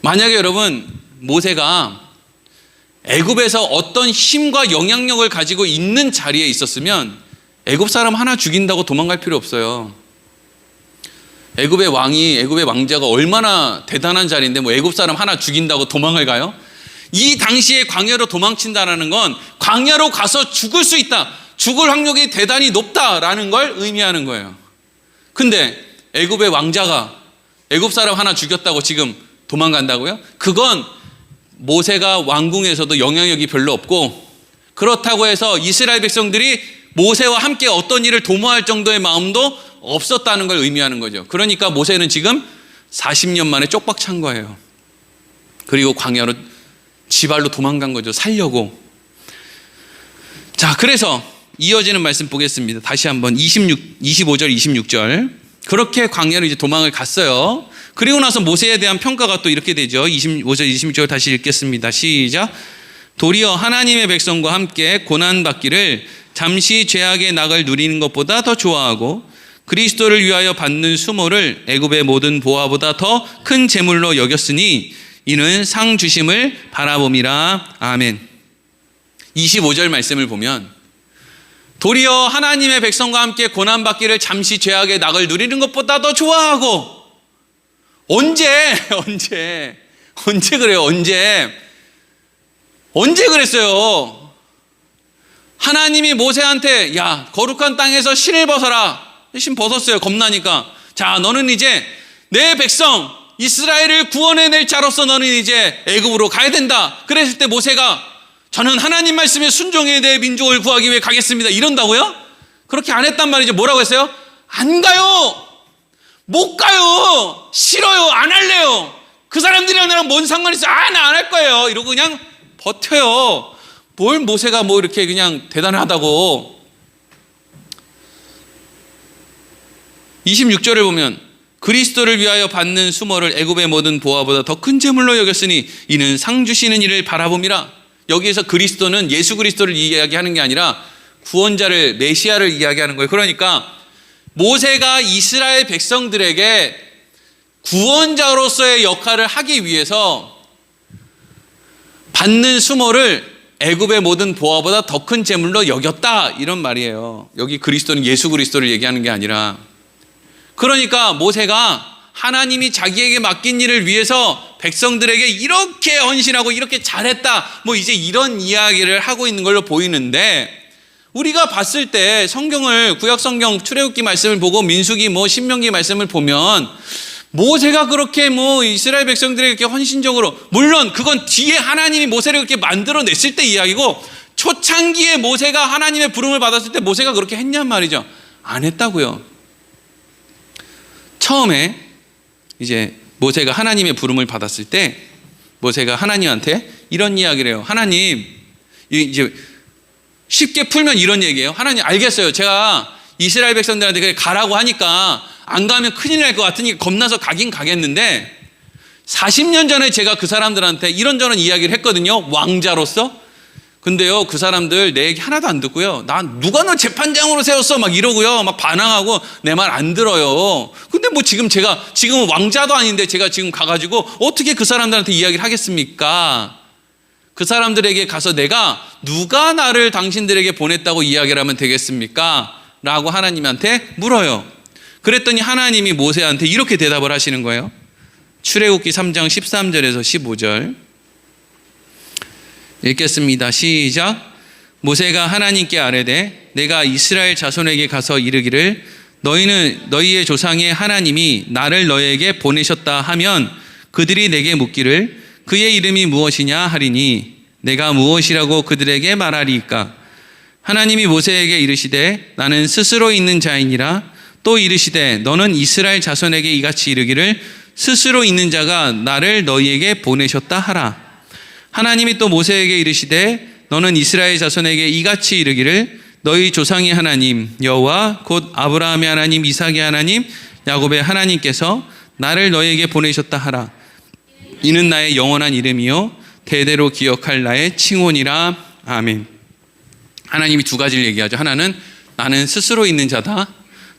만약에 여러분 모세가 애굽에서 어떤 힘과 영향력을 가지고 있는 자리에 있었으면 애굽 사람 하나 죽인다고 도망갈 필요 없어요. 애굽의 왕이, 애굽의 왕자가 얼마나 대단한 자리인데 뭐 애굽 사람 하나 죽인다고 도망을 가요? 이 당시에 광야로 도망친다는 건 광야로 가서 죽을 수 있다, 죽을 확률이 대단히 높다라는 걸 의미하는 거예요. 근데 애굽의 왕자가 애굽 사람 하나 죽였다고 지금 도망간다고요? 그건 모세가 왕궁에서도 영향력이 별로 없고, 그렇다고 해서 이스라엘 백성들이 모세와 함께 어떤 일을 도모할 정도의 마음도 없었다는 걸 의미하는 거죠. 그러니까 모세는 지금 40년 만에 쪽박 찬 거예요. 그리고 광야로 지발로 도망간 거죠. 살려고. 자, 그래서 이어지는 말씀 보겠습니다. 다시 한번 25절 26절. 그렇게 광야로 이제 도망을 갔어요. 그리고 나서 모세에 대한 평가가 또 이렇게 되죠. 25절 26절 다시 읽겠습니다. 시작. 도리어 하나님의 백성과 함께 고난받기를 잠시 죄악의 낙을 누리는 것보다 더 좋아하고 그리스도를 위하여 받는 수모를 애굽의 모든 보화보다 더 큰 재물로 여겼으니 이는 상 주심을 바라봄이라. 아멘. 25절 말씀을 보면 도리어 하나님의 백성과 함께 고난받기를 잠시 죄악의 낙을 누리는 것보다 더 좋아하고. 언제 그래요? 언제 그랬어요? 하나님이 모세한테 야, 거룩한 땅에서 신을 벗어라. 신 벗었어요. 겁나니까. 자, 너는 이제 내 백성 이스라엘을 구원해낼 자로서 너는 이제 애굽으로 가야 된다. 그랬을 때 모세가 저는 하나님 말씀에 순종해 내 민족을 구하기 위해 가겠습니다. 이런다고요? 그렇게 안 했단 말이죠. 뭐라고 했어요? 안 가요. 못 가요. 싫어요. 안 할래요. 그 사람들이랑 나랑 뭔 상관이 있어? 아, 나 안 할 거예요. 이러고 그냥 버텨요. 뭘 모세가 뭐 이렇게 그냥 대단하다고. 26절을 보면 그리스도를 위하여 받는 수모를 애굽의 모든 보화보다 더 큰 재물로 여겼으니 이는 상 주시는 이를 바라봄이라. 여기에서 그리스도는 예수 그리스도를 이야기하는 게 아니라 구원자를, 메시아를 이야기하는 거예요. 그러니까 모세가 이스라엘 백성들에게 구원자로서의 역할을 하기 위해서 받는 수모를 애굽의 모든 보화보다 더 큰 재물로 여겼다, 이런 말이에요. 여기 그리스도는 예수 그리스도를 얘기하는 게 아니라. 그러니까 모세가 하나님이 자기에게 맡긴 일을 위해서 백성들에게 이렇게 헌신하고 이렇게 잘했다, 뭐 이제 이런 이야기를 하고 있는 걸로 보이는데, 우리가 봤을 때 성경을, 구약 성경 출애굽기 말씀을 보고 민수기 뭐 신명기 말씀을 보면 모세가 그렇게 뭐 이스라엘 백성들에게 이렇게 헌신적으로, 물론 그건 뒤에 하나님이 모세를 그렇게 만들어냈을 때 이야기고, 초창기에 모세가 하나님의 부름을 받았을 때 모세가 그렇게 했냔 말이죠. 안 했다고요. 처음에 이제 모세가 하나님의 부름을 받았을 때 모세가 하나님한테 이런 이야기를 해요. 하나님, 이제 쉽게 풀면 이런 얘기예요. 하나님, 알겠어요. 제가 이스라엘 백성들한테 가라고 하니까 안 가면 큰일 날 것 같으니까 겁나서 가긴 가겠는데 40년 전에 제가 그 사람들한테 이런저런 이야기를 했거든요. 왕자로서. 근데요, 그 사람들 내 얘기 하나도 안 듣고요. 난 누가 너 재판장으로 세웠어? 막 이러고요. 막 반항하고 내 말 안 들어요. 근데 뭐 지금은 왕자도 아닌데 제가 지금 가가지고 어떻게 그 사람들한테 이야기를 하겠습니까? 그 사람들에게 가서 내가 누가 나를 당신들에게 보냈다고 이야기를 하면 되겠습니까? 라고 하나님한테 물어요. 그랬더니 하나님이 모세한테 이렇게 대답을 하시는 거예요. 출애굽기 3장 13절에서 15절 읽겠습니다. 시작. 모세가 하나님께 아뢰되 내가 이스라엘 자손에게 가서 이르기를 너희는 너희의 조상의 하나님이 나를 너희에게 보내셨다 하면 그들이 내게 묻기를 그의 이름이 무엇이냐 하리니 내가 무엇이라고 그들에게 말하리이까. 하나님이 모세에게 이르시되 나는 스스로 있는 자이니라. 또 이르시되 너는 이스라엘 자손에게 이같이 이르기를 스스로 있는 자가 나를 너희에게 보내셨다 하라. 하나님이 또 모세에게 이르시되 너는 이스라엘 자손에게 이같이 이르기를 너희 조상의 하나님 여호와 곧 아브라함의 하나님 이삭의 하나님 야곱의 하나님께서 나를 너희에게 보내셨다 하라. 이는 나의 영원한 이름이요 대대로 기억할 나의 칭혼이라. 아멘. 하나님이 두 가지를 얘기하죠. 하나는 나는 스스로 있는 자다.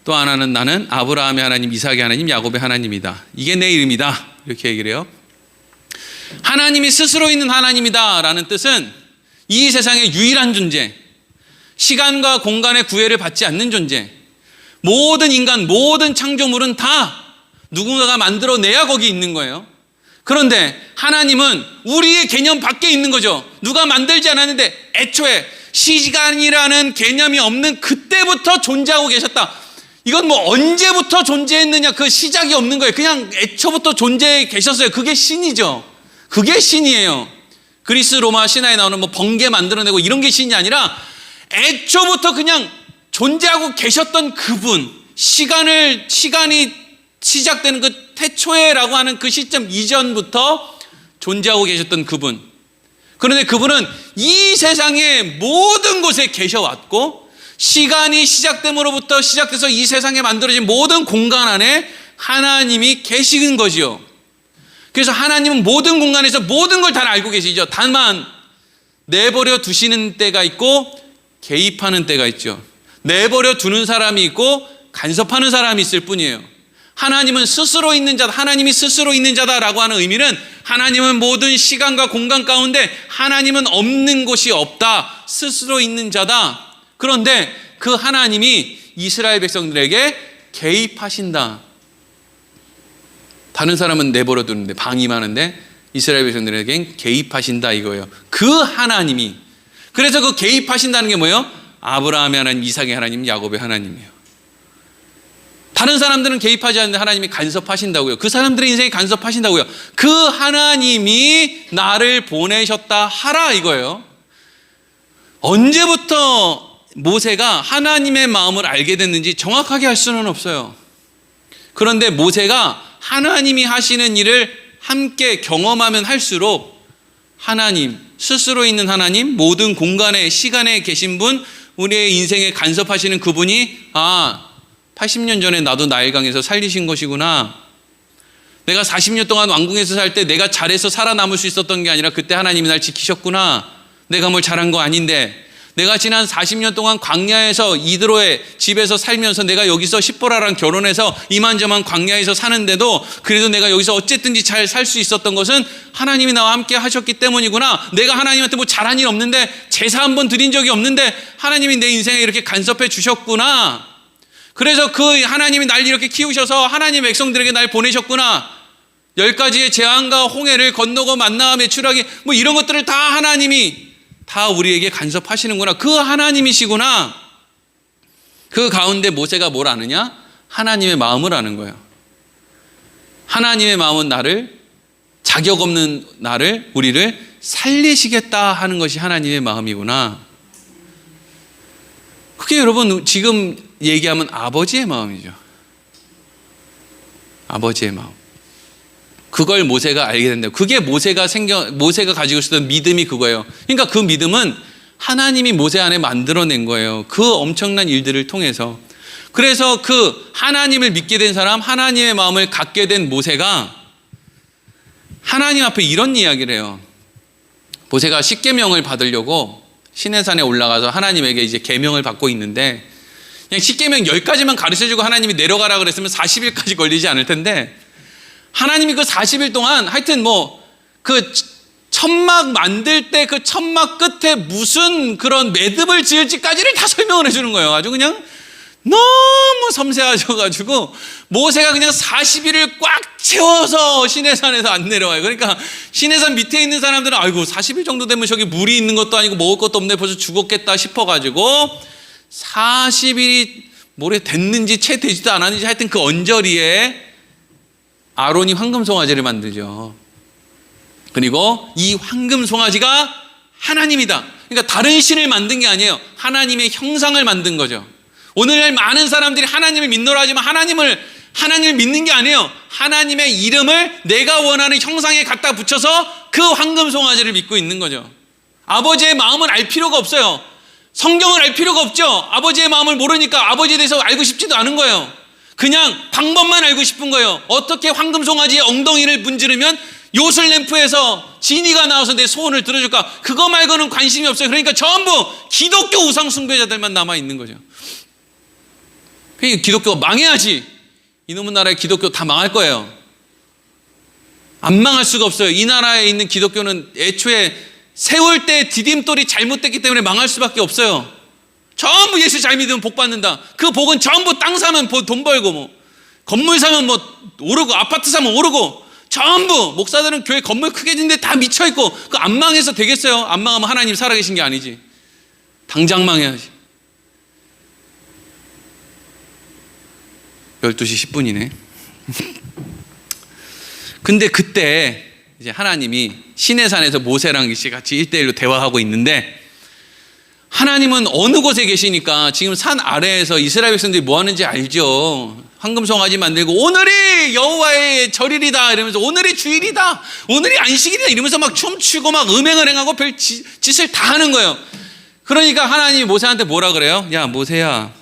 또 하나는 나는 아브라함의 하나님 이삭의 하나님 야곱의 하나님이다. 이게 내 이름이다. 이렇게 얘기를 해요. 하나님이 스스로 있는 하나님이다 라는 뜻은 이 세상의 유일한 존재, 시간과 공간의 구애를 받지 않는 존재, 모든 인간, 모든 창조물은 다 누군가가 만들어내야 거기 있는 거예요. 그런데 하나님은 우리의 개념 밖에 있는 거죠. 누가 만들지 않았는데 애초에 시간이라는 개념이 없는 그때부터 존재하고 계셨다. 이건 뭐 언제부터 존재했느냐 그 시작이 없는 거예요. 그냥 애초부터 존재해 계셨어요. 그게 신이죠. 그게 신이에요. 그리스 로마 신화에 나오는 뭐 번개 만들어내고 이런 게 신이 아니라 애초부터 그냥 존재하고 계셨던 그분, 시간이 시작되는 그 태초에라고 하는 그 시점 이전부터 존재하고 계셨던 그분. 그런데 그분은 이 세상의 모든 곳에 계셔왔고 시간이 시작됨으로부터 시작돼서 이 세상에 만들어진 모든 공간 안에 하나님이 계시는 거지요. 그래서 하나님은 모든 공간에서 모든 걸 다 알고 계시죠. 다만 내버려 두시는 때가 있고 개입하는 때가 있죠. 내버려 두는 사람이 있고 간섭하는 사람이 있을 뿐이에요. 하나님은 스스로 있는 자다. 하나님이 스스로 있는 자다라고 하는 의미는 하나님은 모든 시간과 공간 가운데 하나님은 없는 곳이 없다. 스스로 있는 자다. 그런데 그 하나님이 이스라엘 백성들에게 개입하신다. 다른 사람은 내버려 두는데 방임하는데 이스라엘 백성들에겐 개입하신다 이거예요. 그 하나님이. 그래서 그 개입하신다는 게 뭐예요? 아브라함의 하나님, 이삭의 하나님, 야곱의 하나님이에요. 다른 사람들은 개입하지 않는데 하나님이 간섭하신다고요. 그 사람들의 인생에 간섭하신다고요. 그 하나님이 나를 보내셨다 하라 이거예요. 언제부터 모세가 하나님의 마음을 알게 됐는지 정확하게 알 수는 없어요. 그런데 모세가 하나님이 하시는 일을 함께 경험하면 할수록 하나님, 스스로 있는 하나님, 모든 공간에 시간에 계신 분, 우리의 인생에 간섭하시는 그분이 80년 전에 나도 나일강에서 살리신 것이구나. 내가 40년 동안 왕궁에서 살 때 내가 잘해서 살아남을 수 있었던 게 아니라 그때 하나님이 날 지키셨구나. 내가 뭘 잘한 거 아닌데. 내가 지난 40년 동안 광야에서 이드로의 집에서 살면서 내가 여기서 십보라랑 결혼해서 이만저만 광야에서 사는데도 그래도 내가 여기서 어쨌든지 잘 살 수 있었던 것은 하나님이 나와 함께 하셨기 때문이구나. 내가 하나님한테 뭐 잘한 일 없는데 제사 한 번 드린 적이 없는데 하나님이 내 인생에 이렇게 간섭해 주셨구나. 그래서 그 하나님이 날 이렇게 키우셔서 하나님의 백성들에게 날 보내셨구나. 10가지의 재앙과 홍해를 건너고 만나와 메추라기 뭐 이런 것들을 다 하나님이 다 우리에게 간섭하시는구나. 그 하나님이시구나. 그 가운데 모세가 뭘 아느냐? 하나님의 마음을 아는 거예요. 하나님의 마음은 나를, 자격 없는 나를, 우리를 살리시겠다 하는 것이 하나님의 마음이구나. 그게 여러분 지금 얘기하면 아버지의 마음이죠. 아버지의 마음. 그걸 모세가 알게 된다고. 그게 모세가 가지고 있었던 믿음이 그거예요. 그러니까 그 믿음은 하나님이 모세 안에 만들어낸 거예요. 그 엄청난 일들을 통해서. 그래서 그 하나님을 믿게 된 사람, 하나님의 마음을 갖게 된 모세가 하나님 앞에 이런 이야기를 해요. 모세가 십계명을 받으려고 시내산에 올라가서 하나님에게 이제 계명을 받고 있는데, 그냥 십계명 10가지만 가르쳐주고 하나님이 내려가라 그랬으면 40일까지 걸리지 않을 텐데, 하나님이 그 40일 동안 하여튼 그 천막 만들 때 그 천막 끝에 무슨 그런 매듭을 지을지까지를 다 설명을 해주는 거예요. 아주 그냥 너무 섬세하셔가지고 모세가 그냥 40일을 꽉 채워서 시내산에서 안 내려와요. 그러니까 시내산 밑에 있는 사람들은 아이고 40일 정도 되면 저기 물이 있는 것도 아니고 먹을 것도 없네, 벌써 죽었겠다 싶어가지고 40일이 모레 됐는지 채 되지도 않았는지 하여튼 그 언저리에 아론이 황금 송아지를 만들죠. 그리고 이 황금 송아지가 하나님이다. 그러니까 다른 신을 만든 게 아니에요. 하나님의 형상을 만든 거죠. 오늘날 많은 사람들이 하나님을 믿노라 하지만 하나님을 믿는 게 아니에요. 하나님의 이름을 내가 원하는 형상에 갖다 붙여서 그 황금 송아지를 믿고 있는 거죠. 아버지의 마음을 알 필요가 없어요. 성경을 알 필요가 없죠. 아버지의 마음을 모르니까 아버지에 대해서 알고 싶지도 않은 거예요. 그냥 방법만 알고 싶은 거예요. 어떻게 황금 송아지의 엉덩이를 문지르면 요술램프에서 지니가 나와서 내 소원을 들어줄까? 그거 말고는 관심이 없어요. 그러니까 전부 기독교 우상 숭배자들만 남아 있는 거죠. 그러니까 기독교가 망해야지. 이놈의 나라의 기독교 다 망할 거예요. 안 망할 수가 없어요. 이 나라에 있는 기독교는 애초에 세울 때 디딤돌이 잘못됐기 때문에 망할 수밖에 없어요. 전부 예수 잘 믿으면 복 받는다. 그 복은 전부 땅 사면 돈 벌고 건물 사면 오르고 아파트 사면 오르고, 전부 목사들은 교회 건물 크게 짓는데 다 미쳐있고, 그 안 망해서 되겠어요? 안 망하면 하나님 살아계신 게 아니지. 당장 망해야지. 12시 10분이네 근데 그때 이제 하나님이 시내산에서 모세랑 같이 1대1로 대화하고 있는데, 하나님은 어느 곳에 계시니까 지금 산 아래에서 이스라엘 백성들이 뭐 하는지 알죠. 황금 송아지 만들고 오늘이 여호와의 절일이다 이러면서, 오늘이 주일이다, 오늘이 안식일이다 이러면서 막 춤추고 막 음행을 행하고 별 짓을 다 하는 거예요. 그러니까 하나님이 모세한테 뭐라 그래요? 야 모세야,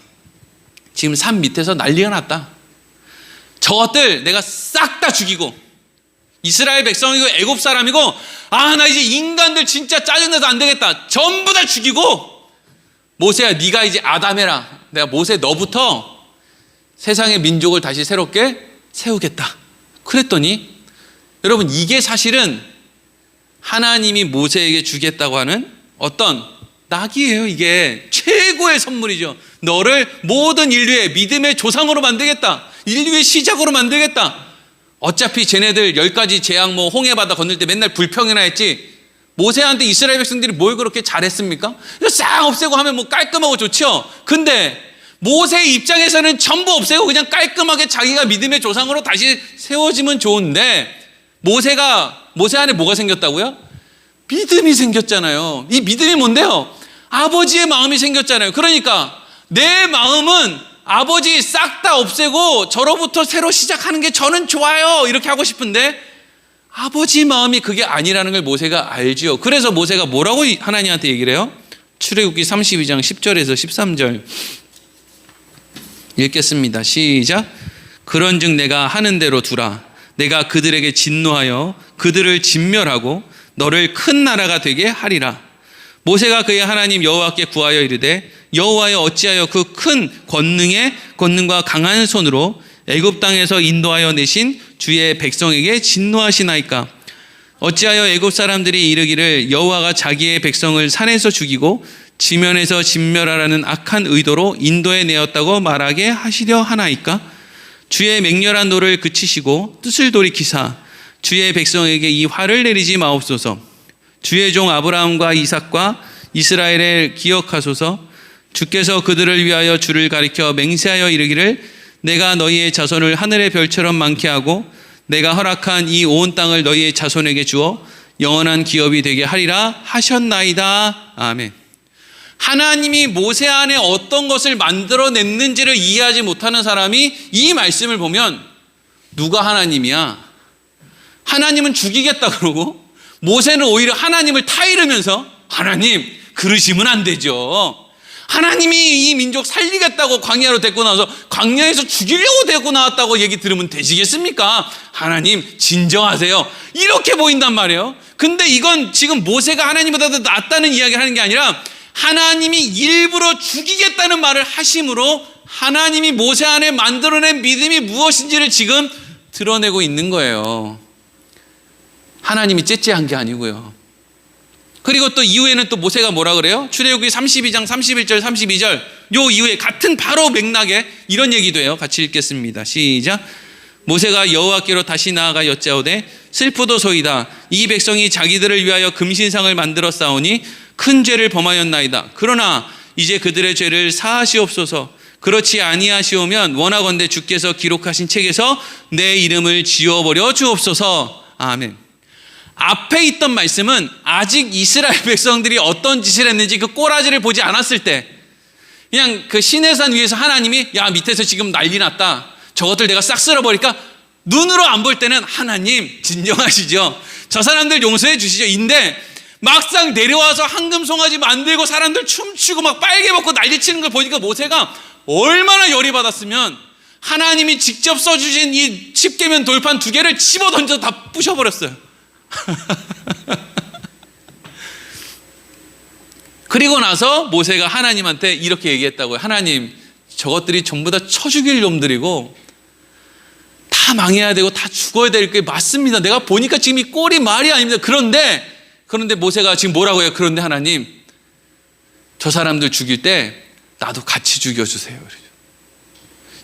지금 산 밑에서 난리가 났다. 저것들 내가 싹 다 죽이고, 이스라엘 백성이고 애굽 사람이고, 나 이제 인간들 진짜 짜증나서 안 되겠다, 전부 다 죽이고, 모세야 네가 이제 아담해라. 내가 모세 너부터 세상의 민족을 다시 새롭게 세우겠다. 그랬더니 여러분, 이게 사실은 하나님이 모세에게 주겠다고 하는 어떤 낙이에요. 이게 최고의 선물이죠. 너를 모든 인류의 믿음의 조상으로 만들겠다. 인류의 시작으로 만들겠다. 어차피 쟤네들 10가지 재앙 홍해바다 건널 때 맨날 불평이나 했지, 모세한테 이스라엘 백성들이 뭘 그렇게 잘했습니까? 이거 싹 없애고 하면 깔끔하고 좋죠. 근데 모세의 입장에서는 전부 없애고 그냥 깔끔하게 자기가 믿음의 조상으로 다시 세워지면 좋은데, 모세 안에 뭐가 생겼다고요? 믿음이 생겼잖아요. 이 믿음이 뭔데요? 아버지의 마음이 생겼잖아요. 그러니까 내 마음은 아버지 싹 다 없애고 저로부터 새로 시작하는 게 저는 좋아요, 이렇게 하고 싶은데, 아버지 마음이 그게 아니라는 걸 모세가 알지요. 그래서 모세가 뭐라고 하나님한테 얘기를 해요? 출애굽기 32장 10절에서 13절 읽겠습니다. 시작. 그런즉 내가 하는 대로 두라. 내가 그들에게 진노하여 그들을 진멸하고 너를 큰 나라가 되게 하리라. 모세가 그의 하나님 여호와께 구하여 이르되, 여호와여 어찌하여 그 큰 권능과 강한 손으로 애굽 땅에서 인도하여 내신 주의 백성에게 진노하시나이까? 어찌하여 애굽 사람들이 이르기를 여호와가 자기의 백성을 산에서 죽이고 지면에서 진멸하라는 악한 의도로 인도해 내었다고 말하게 하시려 하나이까? 주의 맹렬한 노를 그치시고 뜻을 돌이키사 주의 백성에게 이 화를 내리지 마옵소서. 주의 종 아브라함과 이삭과 이스라엘을 기억하소서. 주께서 그들을 위하여 주를 가리켜 맹세하여 이르기를 내가 너희의 자손을 하늘의 별처럼 많게 하고 내가 허락한 이 온 땅을 너희의 자손에게 주어 영원한 기업이 되게 하리라 하셨나이다. 아멘. 하나님이 모세 안에 어떤 것을 만들어냈는지를 이해하지 못하는 사람이 이 말씀을 보면 누가 하나님이야? 하나님은 죽이겠다 그러고, 모세는 오히려 하나님을 타이르면서 하나님 그러시면 안 되죠. 하나님이 이 민족 살리겠다고 광야로 데리고 나와서 광야에서 죽이려고 데리고 나왔다고 얘기 들으면 되시겠습니까? 하나님 진정하세요. 이렇게 보인단 말이에요. 근데 이건 지금 모세가 하나님보다 더 낫다는 이야기를 하는 게 아니라 하나님이 일부러 죽이겠다는 말을 하심으로 하나님이 모세 안에 만들어낸 믿음이 무엇인지를 지금 드러내고 있는 거예요. 하나님이 째째한 게 아니고요. 그리고 또 이후에는 또 모세가 뭐라 그래요? 출애굽기 32장 31절 32절 요 이후에 같은 바로 맥락에 이런 얘기도 해요. 같이 읽겠습니다. 시작. 모세가 여호와께로 다시 나아가 여짜오되 슬프도소이다. 이 백성이 자기들을 위하여 금신상을 만들어 싸우니 큰 죄를 범하였나이다. 그러나 이제 그들의 죄를 사하시옵소서. 그렇지 아니하시오면 원하건대 주께서 기록하신 책에서 내 이름을 지워버려 주옵소서. 아멘. 앞에 있던 말씀은 아직 이스라엘 백성들이 어떤 짓을 했는지 그 꼬라지를 보지 않았을 때, 그냥 그 시내산 위에서 하나님이 야 밑에서 지금 난리 났다, 저것들 내가 싹 쓸어버릴까, 눈으로 안 볼 때는 하나님 진정하시죠, 저 사람들 용서해 주시죠 인데, 막상 내려와서 황금 송아지 만들고 사람들 춤추고 막 빨개 벗고 난리치는 걸 보니까 모세가 얼마나 열이 받았으면 하나님이 직접 써주신 이 십계명 돌판 2개를 집어 던져 다 부셔버렸어요. 그리고 나서 모세가 하나님한테 이렇게 얘기했다고요. 하나님, 저것들이 전부 다 쳐 죽일 놈들이고 다 망해야 되고 다 죽어야 될 게 맞습니다. 내가 보니까 지금 이 꼴이 말이 아닙니다. 그런데 모세가 지금 뭐라고 해요? 그런데 하나님, 저 사람들 죽일 때 나도 같이 죽여주세요.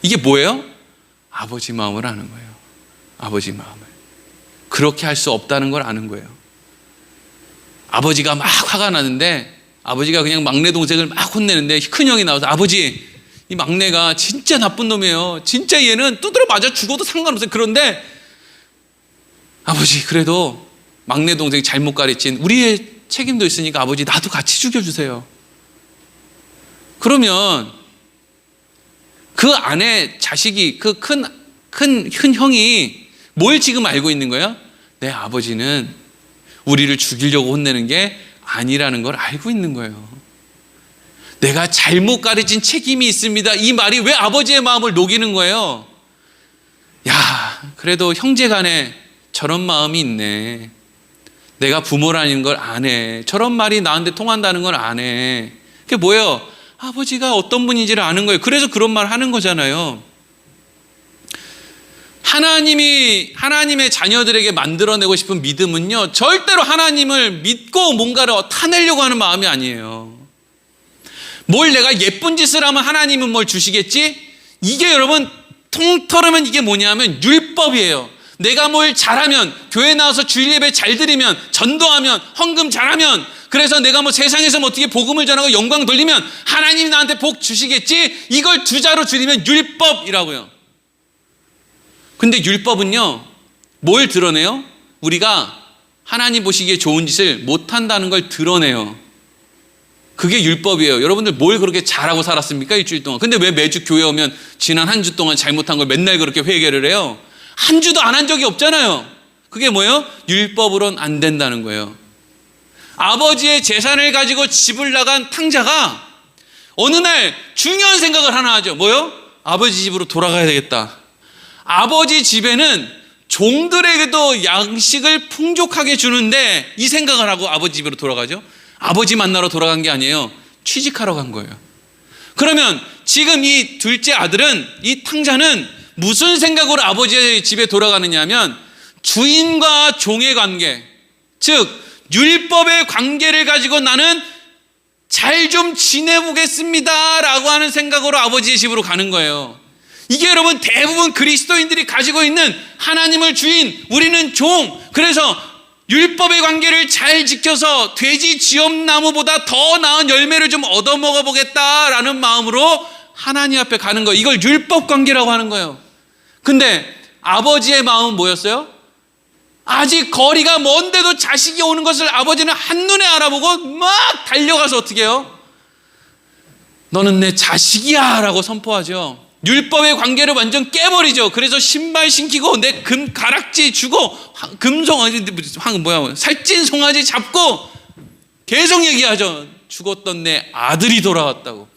이게 뭐예요? 아버지 마음을 아는 거예요. 아버지 마음을. 그렇게 할 수 없다는 걸 아는 거예요. 아버지가 막 화가 나는데, 아버지가 그냥 막내 동생을 막 혼내는데 큰형이 나와서 아버지, 이 막내가 진짜 나쁜 놈이에요. 진짜 얘는 두드려 맞아 죽어도 상관없어요. 그런데 아버지, 그래도 막내 동생이 잘못 가르친 우리의 책임도 있으니까 아버지 나도 같이 죽여주세요. 그러면 그 안에 자식이, 그 큰 형이 뭘 지금 알고 있는 거예요? 내 아버지는 우리를 죽이려고 혼내는 게 아니라는 걸 알고 있는 거예요. 내가 잘못 가르친 책임이 있습니다. 이 말이 왜 아버지의 마음을 녹이는 거예요? 야, 그래도 형제 간에 저런 마음이 있네. 내가 부모라는 걸 아네. 저런 말이 나한테 통한다는 걸 아네. 그게 뭐예요? 아버지가 어떤 분인지를 아는 거예요. 그래서 그런 말 하는 거잖아요. 하나님의 자녀들에게 만들어내고 싶은 믿음은요, 절대로 하나님을 믿고 뭔가를 타내려고 하는 마음이 아니에요. 뭘 내가 예쁜 짓을 하면 하나님은 뭘 주시겠지? 이게 여러분 통틀으면 이게 뭐냐면 율법이에요. 내가 뭘 잘하면, 교회 나와서 주일 예배 잘 드리면, 전도하면, 헌금 잘하면, 그래서 내가 뭐 세상에서 뭐 어떻게 복음을 전하고 영광 돌리면 하나님이 나한테 복 주시겠지? 이걸 두 자로 줄이면 율법이라고요. 근데 율법은요, 뭘 드러내요? 우리가 하나님 보시기에 좋은 짓을 못한다는 걸 드러내요. 그게 율법이에요. 여러분들 뭘 그렇게 잘하고 살았습니까? 일주일 동안. 근데 왜 매주 교회 오면 지난 한 주 동안 잘못한 걸 맨날 그렇게 회개를 해요? 한 주도 안 한 적이 없잖아요. 그게 뭐예요? 율법으로는 안 된다는 거예요. 아버지의 재산을 가지고 집을 나간 탕자가 어느 날 중요한 생각을 하나 하죠. 뭐요? 아버지 집으로 돌아가야 되겠다. 아버지 집에는 종들에게도 양식을 풍족하게 주는데 이 생각을 하고 아버지 집으로 돌아가죠. 아버지 만나러 돌아간 게 아니에요. 취직하러 간 거예요. 그러면 지금 이 둘째 아들은, 이 탕자는 무슨 생각으로 아버지의 집에 돌아가느냐 하면 주인과 종의 관계, 즉 율법의 관계를 가지고 나는 잘 좀 지내보겠습니다 라고 하는 생각으로 아버지의 집으로 가는 거예요. 이게 여러분 대부분 그리스도인들이 가지고 있는, 하나님을 주인, 우리는 종, 그래서 율법의 관계를 잘 지켜서 돼지 지엄나무보다 더 나은 열매를 좀 얻어먹어 보겠다라는 마음으로 하나님 앞에 가는 거예요. 이걸 율법 관계라고 하는 거예요. 근데 아버지의 마음은 뭐였어요? 아직 거리가 먼데도 자식이 오는 것을 아버지는 한눈에 알아보고 막 달려가서 어떻게 해요? 너는 내 자식이야 라고 선포하죠. 율법의 관계를 완전 깨버리죠. 그래서 신발 신기고 내 금 가락지 주고 살찐 송아지 잡고 계속 얘기하죠. 죽었던 내 아들이 돌아왔다고.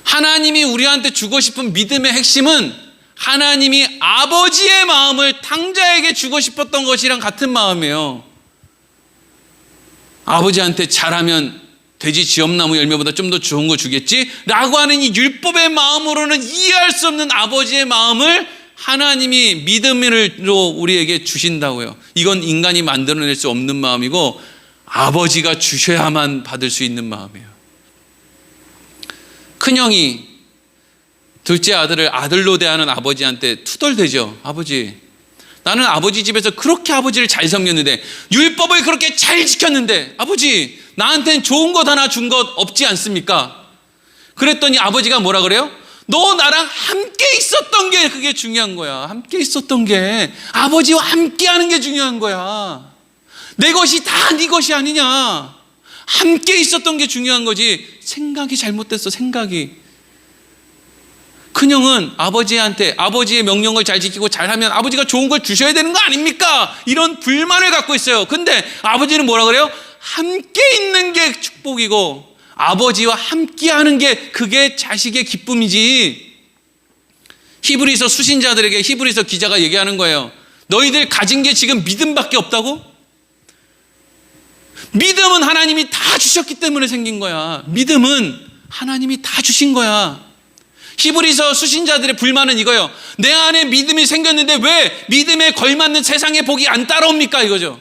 하나님이 우리한테 주고 싶은 믿음의 핵심은 하나님이 아버지의 마음을 탕자에게 주고 싶었던 것이랑 같은 마음이에요. 아버지한테 잘하면 돼지 지엄나무 열매보다 좀 더 좋은 거 주겠지? 라고 하는 이 율법의 마음으로는 이해할 수 없는 아버지의 마음을 하나님이 믿음으로 우리에게 주신다고요. 이건 인간이 만들어낼 수 없는 마음이고 아버지가 주셔야만 받을 수 있는 마음이에요. 큰형이 둘째 아들을 아들로 대하는 아버지한테 투덜대죠. 아버지, 나는 아버지 집에서 그렇게 아버지를 잘 섬겼는데, 율법을 그렇게 잘 지켰는데, 아버지, 나한테는 좋은 것 하나 준 것 없지 않습니까? 그랬더니 아버지가 뭐라 그래요? 너 나랑 함께 있었던 게 그게 중요한 거야. 함께 있었던 게, 아버지와 함께 하는 게 중요한 거야. 내 것이 다 네 것이 아니냐. 함께 있었던 게 중요한 거지. 생각이 잘못됐어, 생각이. 큰형은 아버지한테 아버지의 명령을 잘 지키고 잘하면 아버지가 좋은 걸 주셔야 되는 거 아닙니까? 이런 불만을 갖고 있어요. 근데 아버지는 뭐라 그래요? 함께 있는 게 축복이고 아버지와 함께 하는 게 그게 자식의 기쁨이지. 히브리서 수신자들에게 히브리서 기자가 얘기하는 거예요. 너희들 가진 게 지금 믿음밖에 없다고? 믿음은 하나님이 다 주셨기 때문에 생긴 거야. 믿음은 하나님이 다 주신 거야. 히브리서 수신자들의 불만은 이거예요. 내 안에 믿음이 생겼는데 왜 믿음에 걸맞는 세상의 복이 안 따라옵니까? 이거죠.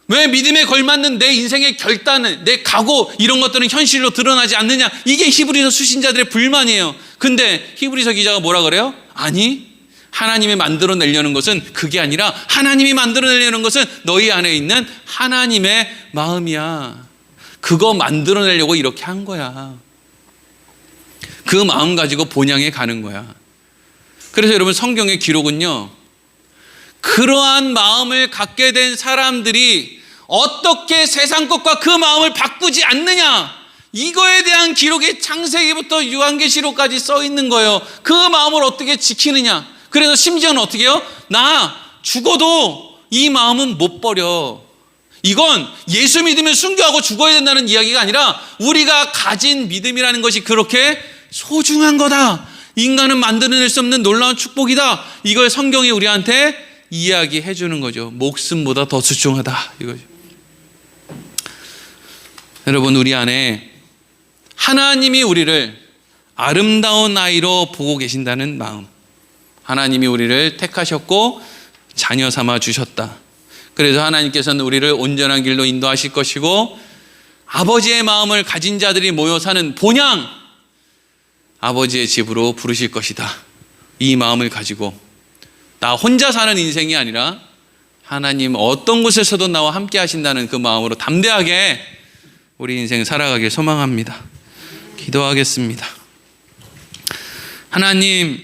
왜 믿음에 걸맞는 내 인생의 결단을, 내 각오 이런 것들은 현실로 드러나지 않느냐. 이게 히브리서 수신자들의 불만이에요. 근데 히브리서 기자가 뭐라 그래요? 아니, 하나님이 만들어내려는 것은 그게 아니라 하나님이 만들어내려는 것은 너희 안에 있는 하나님의 마음이야. 그거 만들어내려고 이렇게 한 거야. 그 마음 가지고 본향에 가는 거야. 그래서 여러분, 성경의 기록은요, 그러한 마음을 갖게 된 사람들이 어떻게 세상 것과 그 마음을 바꾸지 않느냐, 이거에 대한 기록이 창세기부터 요한계시록까지 써 있는 거예요. 그 마음을 어떻게 지키느냐. 그래서 심지어는 어떻게 해요? 나 죽어도 이 마음은 못 버려. 이건 예수 믿으면 순교하고 죽어야 된다는 이야기가 아니라 우리가 가진 믿음이라는 것이 그렇게 소중한 거다. 인간은 만들어낼 수 없는 놀라운 축복이다. 이걸 성경이 우리한테 이야기해 주는 거죠. 목숨보다 더 소중하다, 이거죠. 여러분, 우리 안에 하나님이 우리를 아름다운 아이로 보고 계신다는 마음, 하나님이 우리를 택하셨고 자녀 삼아 주셨다. 그래서 하나님께서는 우리를 온전한 길로 인도하실 것이고 아버지의 마음을 가진 자들이 모여 사는 본향, 아버지의 집으로 부르실 것이다. 이 마음을 가지고 나 혼자 사는 인생이 아니라 하나님 어떤 곳에서도 나와 함께 하신다는 그 마음으로 담대하게 우리 인생 살아가길 소망합니다. 기도하겠습니다. 하나님,